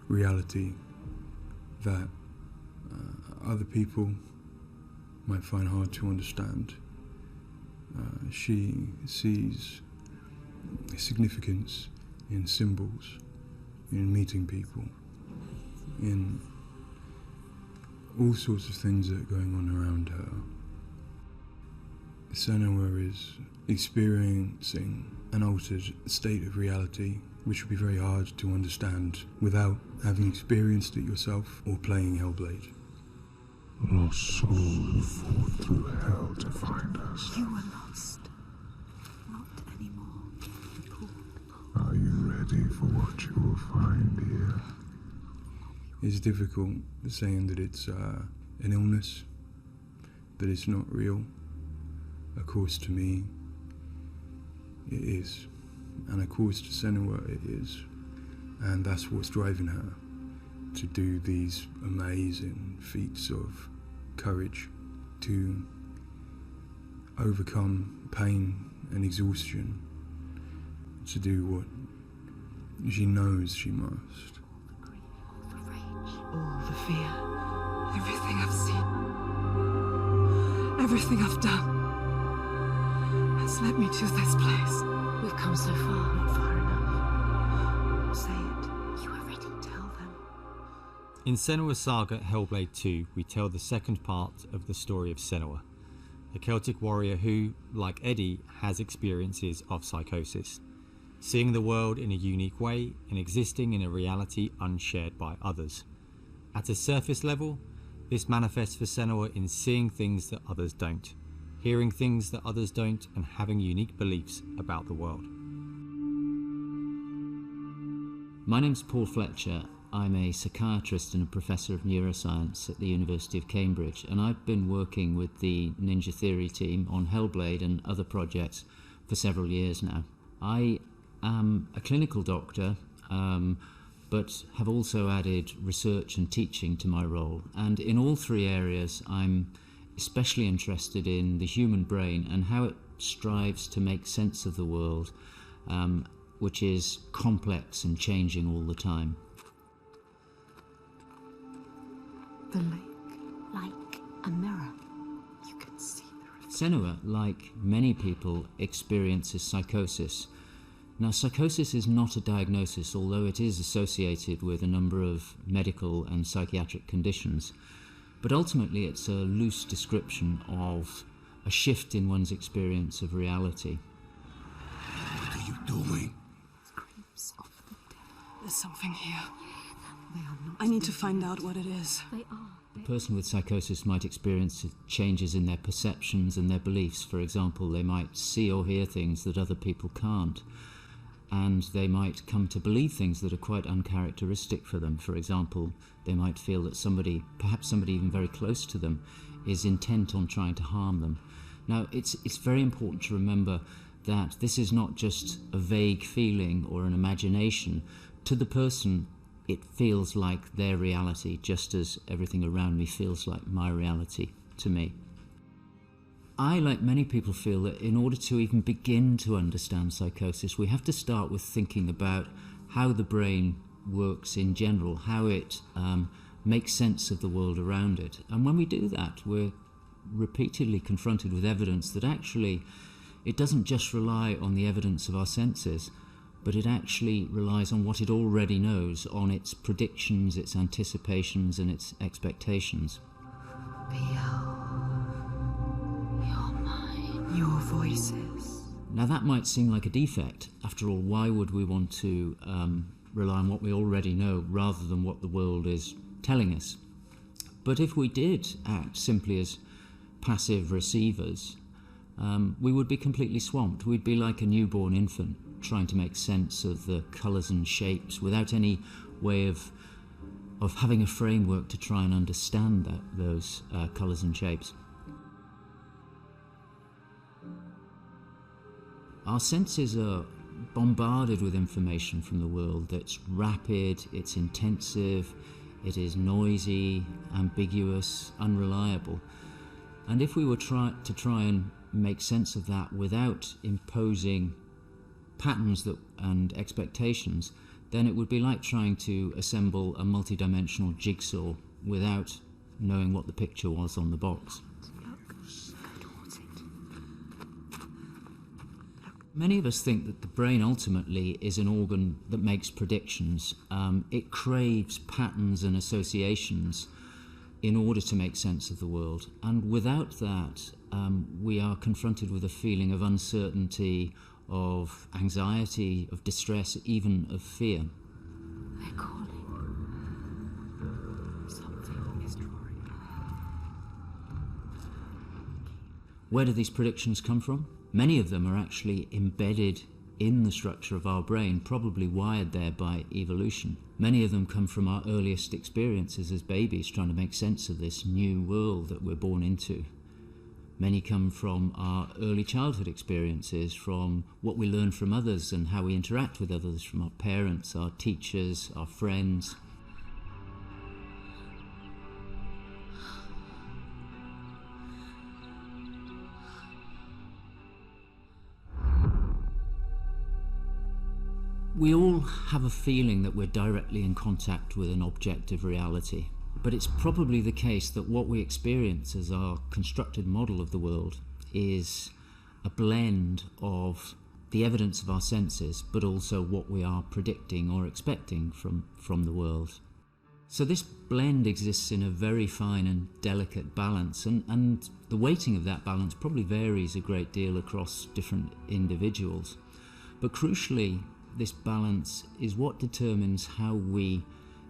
reality that other people might find hard to understand. She sees significance in symbols, in meeting people, in all sorts of things that are going on around her. Senua is experiencing an altered state of reality which would be very hard to understand without having experienced it yourself or playing Hellblade. Lost souls who fought through hell to find us. You were lost. Not anymore. Are you ready for what you will find here? It's difficult saying that it's an illness, that it's not real. Of course, to me, it is. And of course, to Senua, it is. And that's what's driving her to do these amazing feats of courage, to overcome pain and exhaustion, to do what she knows she must. All the fear. Everything I've seen, everything I've done, has led me to this place. We've come so far, not far enough. Say it. You are ready. Tell them. In Senua's Saga Hellblade II, we tell the second part of the story of Senua, a Celtic warrior who, like Eddie, has experiences of psychosis, seeing the world in a unique way and existing in a reality unshared by others. At a surface level, this manifests for Senua in seeing things that others don't, hearing things that others don't, and having unique beliefs about the world. My name's Paul Fletcher. I'm a psychiatrist and a professor of neuroscience at the University of Cambridge, and I've been working with the Ninja Theory team on Hellblade and other projects for several years now. I am a clinical doctor, but have also added research and teaching to my role. And in all three areas, I'm especially interested in the human brain and how it strives to make sense of the world, which is complex and changing all the time. The lake, like a mirror. You can see the reflection. Senua, like many people, experiences psychosis. Now, psychosis is not a diagnosis, although it is associated with a number of medical and psychiatric conditions. But ultimately, it's a loose description of a shift in one's experience of reality. What are you doing? Screams of the dead. There's something here. They are not. I need to find out what it is. They are. A person with psychosis might experience changes in their perceptions and their beliefs. For example, they might see or hear things that other people can't. And they might come to believe things that are quite uncharacteristic for them. For example, they might feel that somebody, perhaps somebody even very close to them, is intent on trying to harm them. Now, it's very important to remember that this is not just a vague feeling or an imagination. To the person, it feels like their reality, just as everything around me feels like my reality to me. I, like many people, feel that in order to even begin to understand psychosis, we have to start with thinking about how the brain works in general, how it makes sense of the world around it. And when we do that, we're repeatedly confronted with evidence that actually it doesn't just rely on the evidence of our senses, but it actually relies on what it already knows, on its predictions, its anticipations, and its expectations. Your voices. Now that might seem like a defect. After all, why would we want to rely on what we already know rather than what the world is telling us? But if we did act simply as passive receivers, we would be completely swamped. We'd be like a newborn infant trying to make sense of the colours and shapes without any way of having a framework to try and understand those colours and shapes. Our senses are bombarded with information from the world that's rapid, it's intensive, it is noisy, ambiguous, unreliable. And if we were to try and make sense of that without imposing patterns and expectations, then it would be like trying to assemble a multidimensional jigsaw without knowing what the picture was on the box. Many of us think that the brain ultimately is an organ that makes predictions. It craves patterns and associations in order to make sense of the world. And without that, we are confronted with a feeling of uncertainty, of anxiety, of distress, even of fear. They're calling. Something is drawing. Where do these predictions come from? Many of them are actually embedded in the structure of our brain, probably wired there by evolution. Many of them come from our earliest experiences as babies, trying to make sense of this new world that we're born into. Many come from our early childhood experiences, from what we learn from others and how we interact with others, from our parents, our teachers, our friends. We all have a feeling that we're directly in contact with an objective reality, but it's probably the case that what we experience as our constructed model of the world is a blend of the evidence of our senses, but also what we are predicting or expecting from the world. So this blend exists in a very fine and delicate balance, and the weighting of that balance probably varies a great deal across different individuals. But crucially, this balance is what determines how we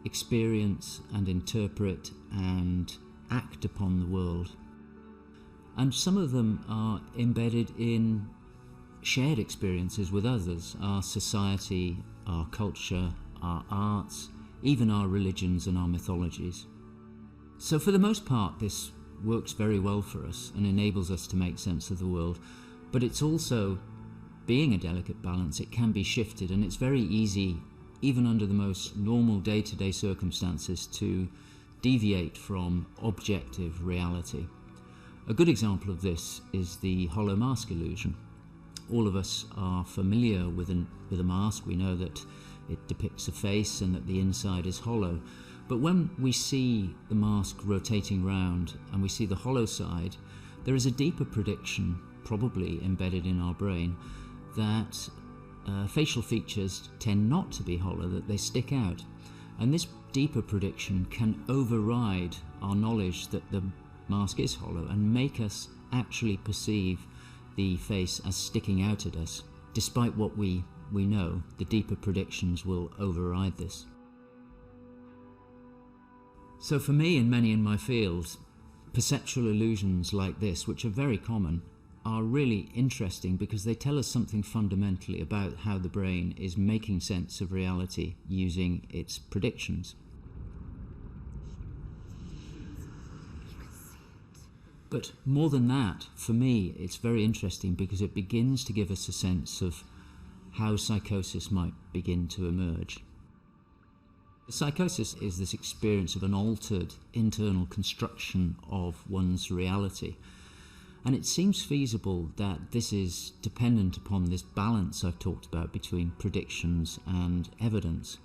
experience and interpret and act upon the world. And some of them are embedded in shared experiences with others, our society, our culture, our arts, even our religions and our mythologies. So for the most part, this works very well for us and enables us to make sense of the world, but it's also, being a delicate balance, it can be shifted, and it's very easy, even under the most normal day-to-day circumstances, to deviate from objective reality. A good example of this is the hollow mask illusion. All of us are familiar with a mask. We know that it depicts a face and that the inside is hollow. But when we see the mask rotating round and we see the hollow side, there is a deeper prediction, probably embedded in our brain, that facial features tend not to be hollow, that they stick out. And this deeper prediction can override our knowledge that the mask is hollow and make us actually perceive the face as sticking out at us. Despite what we know, the deeper predictions will override this. So for me and many in my field, perceptual illusions like this, which are very common, are really interesting because they tell us something fundamentally about how the brain is making sense of reality using its predictions. But more than that, for me, it's very interesting because it begins to give us a sense of how psychosis might begin to emerge. Psychosis is this experience of an altered internal construction of one's reality. And it seems feasible that this is dependent upon this balance I've talked about between predictions and evidence.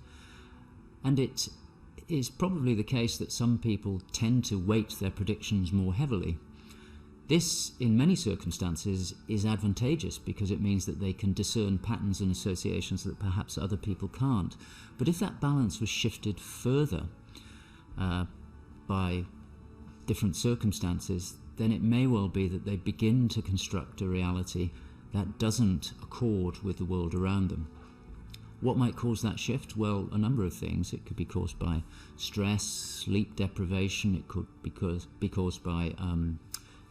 And it is probably the case that some people tend to weight their predictions more heavily. This, in many circumstances, is advantageous because it means that they can discern patterns and associations that perhaps other people can't. But if that balance was shifted further by different circumstances, then it may well be that they begin to construct a reality that doesn't accord with the world around them. What might cause that shift? Well, a number of things. It could be caused by stress, sleep deprivation. It could be caused by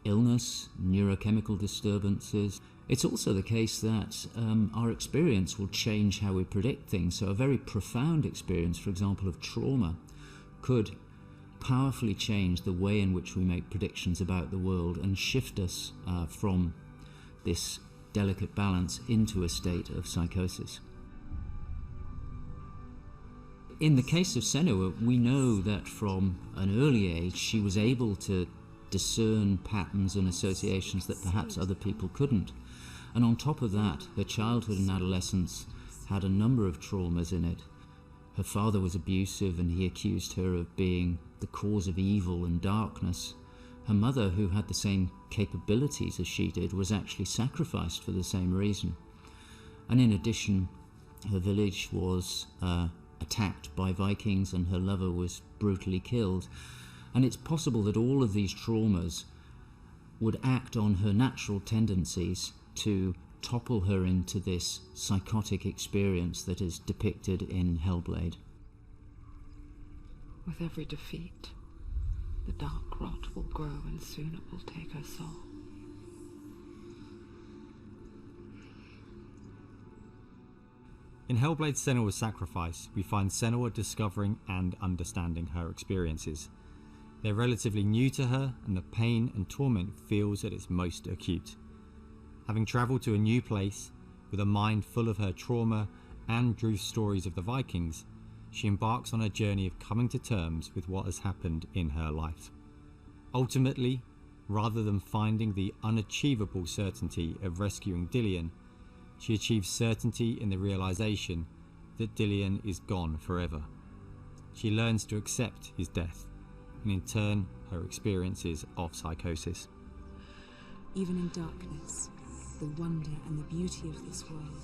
illness, neurochemical disturbances. It's also the case that our experience will change how we predict things. So a very profound experience, for example, of trauma, could powerfully change the way in which we make predictions about the world and shift us from this delicate balance into a state of psychosis. In the case of Senua, we know that from an early age she was able to discern patterns and associations that perhaps other people couldn't. And on top of that, her childhood and adolescence had a number of traumas in it. Her father was abusive and he accused her of being the cause of evil and darkness. Her mother, who had the same capabilities as she did, was actually sacrificed for the same reason. And in addition, her village was attacked by Vikings and her lover was brutally killed. And it's possible that all of these traumas would act on her natural tendencies to topple her into this psychotic experience that is depicted in Hellblade. With every defeat, the dark rot will grow and soon it will take her soul. In Hellblade's Senua's Sacrifice, we find Senua discovering and understanding her experiences. They're relatively new to her, and the pain and torment feels at its most acute. Having travelled to a new place, with a mind full of her trauma and Druth's stories of the Vikings, she embarks on a journey of coming to terms with what has happened in her life. Ultimately, rather than finding the unachievable certainty of rescuing Dillion, she achieves certainty in the realisation that Dillion is gone forever. She learns to accept his death, and in turn her experiences of psychosis. Even in darkness, the wonder and the beauty of this world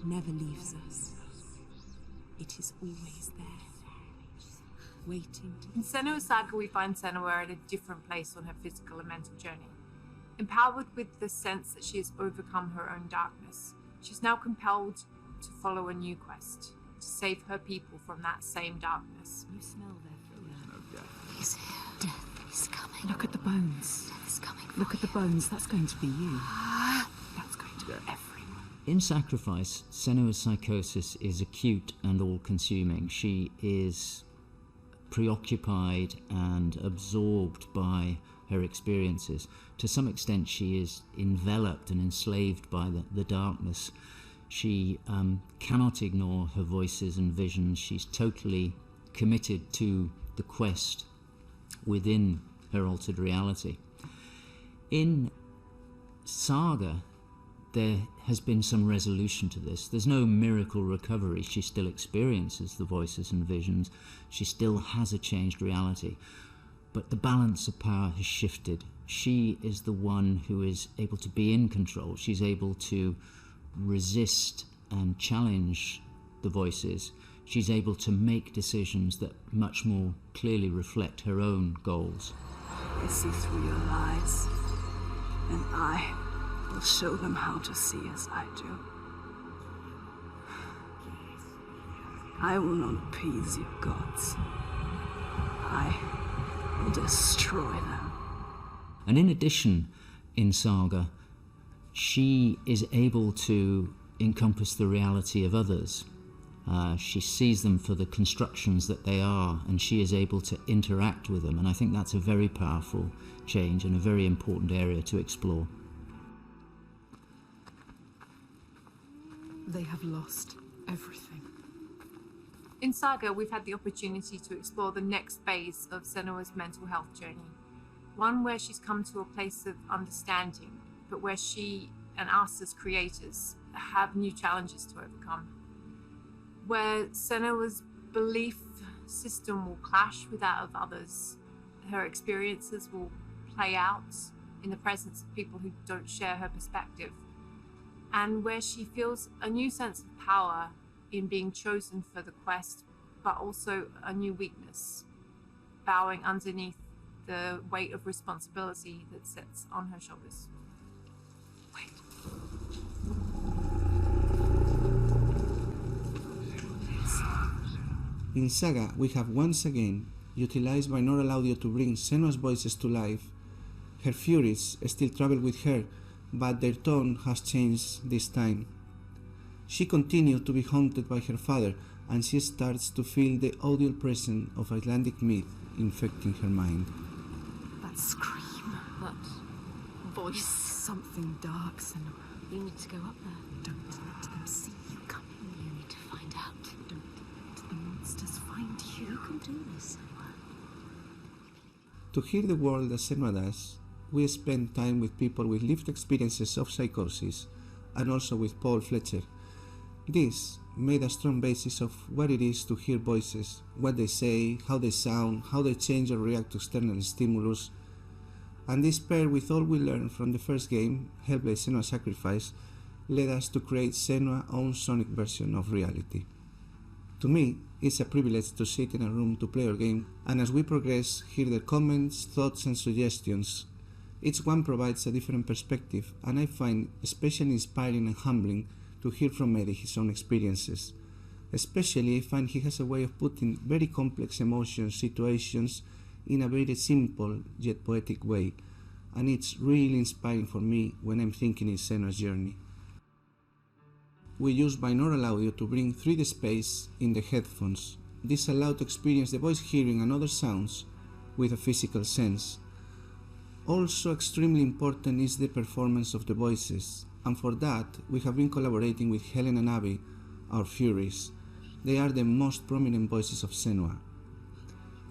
never leaves us. It is always there. waiting to... In Senua's Saga, we find Senua at a different place on her physical and mental journey. Empowered with the sense that she has overcome her own darkness, she's now compelled to follow a new quest, to save her people from that same darkness. You smell their fear. He's here. Death is coming. Look at the bones. Death is coming. Look at the bones. That's going to be you. That's going to be everyone. In Sacrifice, Senua's psychosis is acute and all-consuming. She is preoccupied and absorbed by her experiences. To some extent, she is enveloped and enslaved by the darkness. She cannot ignore her voices and visions. She's totally committed to the quest within her altered reality. In Saga, there has been some resolution to this. There's no miracle recovery. She still experiences the voices and visions. She still has a changed reality. But the balance of power has shifted. She is the one who is able to be in control. She's able to resist and challenge the voices. She's able to make decisions that much more clearly reflect her own goals. They see through your lies, and I will show them how to see as I do. I will not appease your gods. I will destroy them. And in addition, in Saga, she is able to encompass the reality of others. She sees them for the constructions that they are, and she is able to interact with them. And I think that's a very powerful change and a very important area to explore. They have lost everything. In Saga, we've had the opportunity to explore the next phase of Senua's mental health journey. One where she's come to a place of understanding, but where she and us as creators have new challenges to overcome. Where Senua's belief system will clash with that of others. Her experiences will play out in the presence of people who don't share her perspective. And where she feels a new sense of power in being chosen for the quest, but also a new weakness, bowing underneath the weight of responsibility that sits on her shoulders. Wait. In Saga, we have once again utilized binaural audio to bring Senua's voices to life. Her furies still travel with her, but their tone has changed this time. She continues to be haunted by her father, and she starts to feel the audio presence of Icelandic myth infecting her mind. That scream, that voice, something dark, Senua. You need to go up there. Don't let them see you coming. You need to find out. Don't let the monsters find you. You can do this, Senua. To hear the world as Senua does, we spend time with people with lived experiences of psychosis, and also with Paul Fletcher. This made a strong basis of what it is to hear voices, what they say, how they sound, how they change or react to external stimulus. And this paired with all we learned from the first game, Hellblade Senua's Sacrifice, led us to create Senua's own sonic version of reality. To me, it's a privilege to sit in a room to play our game, and as we progress, hear their comments, thoughts and suggestions. Each one provides a different perspective, and I find especially inspiring and humbling to hear from Eddie his own experiences. Especially, I find he has a way of putting very complex emotions, situations, in a very simple yet poetic way, and it's really inspiring for me when I'm thinking in Senua's journey. We use binaural audio to bring 3D space in the headphones. This allows to experience the voice hearing and other sounds with a physical sense. Also extremely important is the performance of the voices, and for that we have been collaborating with Helen and Abby, our Furies. They are the most prominent voices of Senua.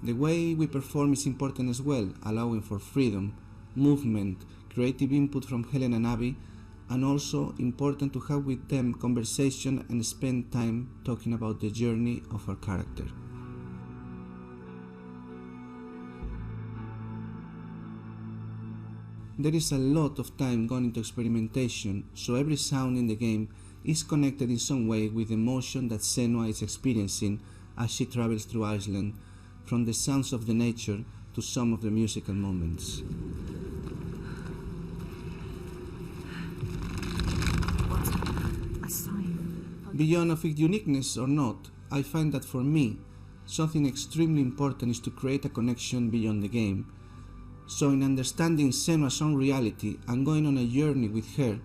The way we perform is important as well, allowing for freedom, movement, creative input from Helen and Abby, and also important to have with them conversation and spend time talking about the journey of our character. There is a lot of time gone into experimentation, so every sound in the game is connected in some way with the emotion that Senua is experiencing as she travels through Iceland, from the sounds of the nature to some of the musical moments. A sign. Beyond of its uniqueness or not, I find that for me, something extremely important is to create a connection beyond the game. So in understanding Senua's own reality and going on a journey with her,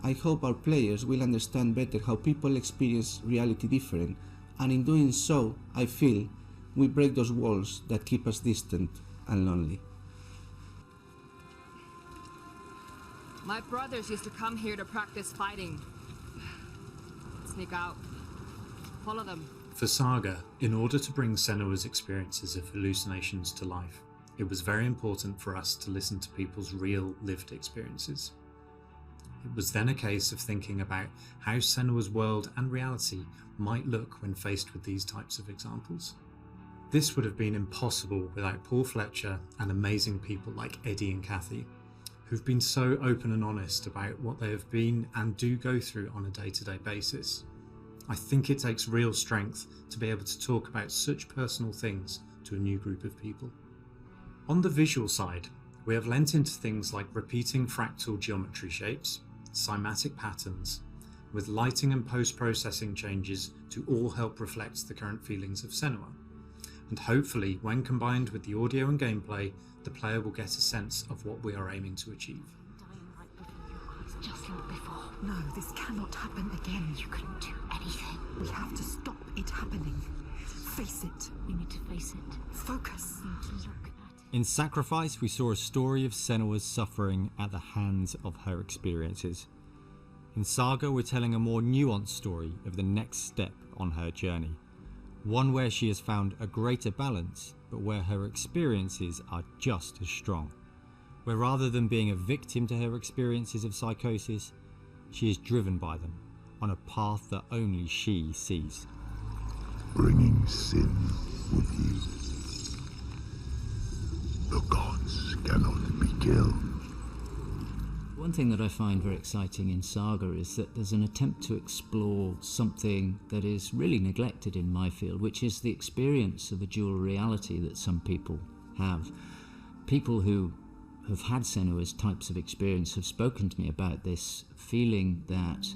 I hope our players will understand better how people experience reality different, and in doing so, I feel we break those walls that keep us distant and lonely. My brothers used to come here to practice fighting. Sneak out. Follow them. For Saga, in order to bring Senua's experiences of hallucinations to life, it was very important for us to listen to people's real lived experiences. It was then a case of thinking about how Senua's world and reality might look when faced with these types of examples. This would have been impossible without Paul Fletcher and amazing people like Eddie and Kathy, who've been so open and honest about what they have been and do go through on a day-to-day basis. I think it takes real strength to be able to talk about such personal things to a new group of people. On the visual side, we have lent into things like repeating fractal geometry shapes, cymatic patterns, with lighting and post-processing changes to all help reflect the current feelings of Senua. And hopefully, when combined with the audio and gameplay, the player will get a sense of what we are aiming to achieve. Dying right before your eyes, just like before. No, this cannot happen again. You couldn't do anything. We have to stop it happening. Face it. We need to face it. Focus. We need to look at it. In Sacrifice, we saw a story of Senua's suffering at the hands of her experiences. In Saga, we're telling a more nuanced story of the next step on her journey. One where she has found a greater balance, but where her experiences are just as strong. Where rather than being a victim to her experiences of psychosis, she is driven by them, on a path that only she sees. Bringing sin with you. The gods cannot be killed. One thing that I find very exciting in Saga is that there's an attempt to explore something that is really neglected in my field, which is the experience of a dual reality that some people have. People who have had Senua's types of experience have spoken to me about this feeling that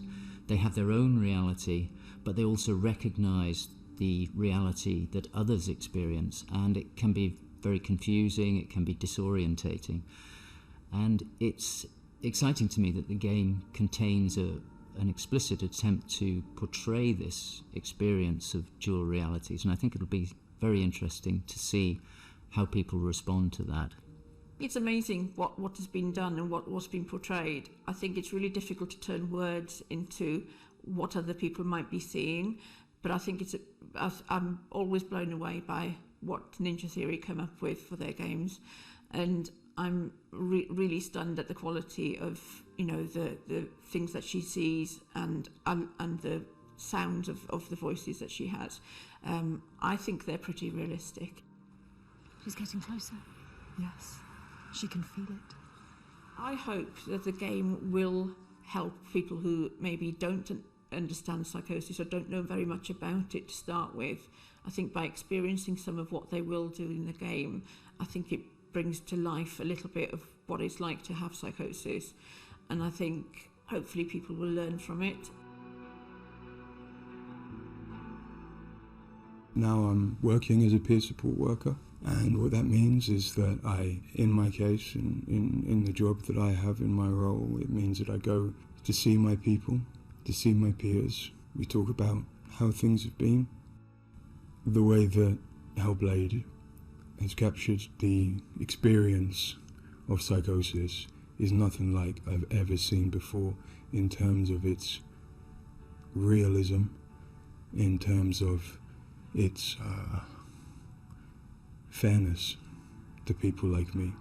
they have their own reality, but they also recognize the reality that others experience, and it can be very confusing, it can be disorientating. And it's exciting to me that the game contains an explicit attempt to portray this experience of dual realities, and I think it'll be very interesting to see how people respond to that. It's amazing what has been done and what's been portrayed. I think it's really difficult to turn words into what other people might be seeing, but I think I'm always blown away by what Ninja Theory come up with for their games, and I'm really stunned at the quality of the things that she sees and the sounds of the voices that she has. I think they're pretty realistic. She's getting closer. Yes, she can feel it. I hope that the game will help people who maybe don't understand psychosis or don't know very much about it to start with. I think by experiencing some of what they will do in the game, I think it brings to life a little bit of what it's like to have psychosis, and I think hopefully people will learn from it. Now I'm working as a peer support worker, and what that means is that I, in my case, in the job that I have in my role, it means that I go to see my people, to see my peers. We talk about how things have been. The way that Hellblade has captured the experience of psychosis is nothing like I've ever seen before in terms of its realism, in terms of its fairness to people like me.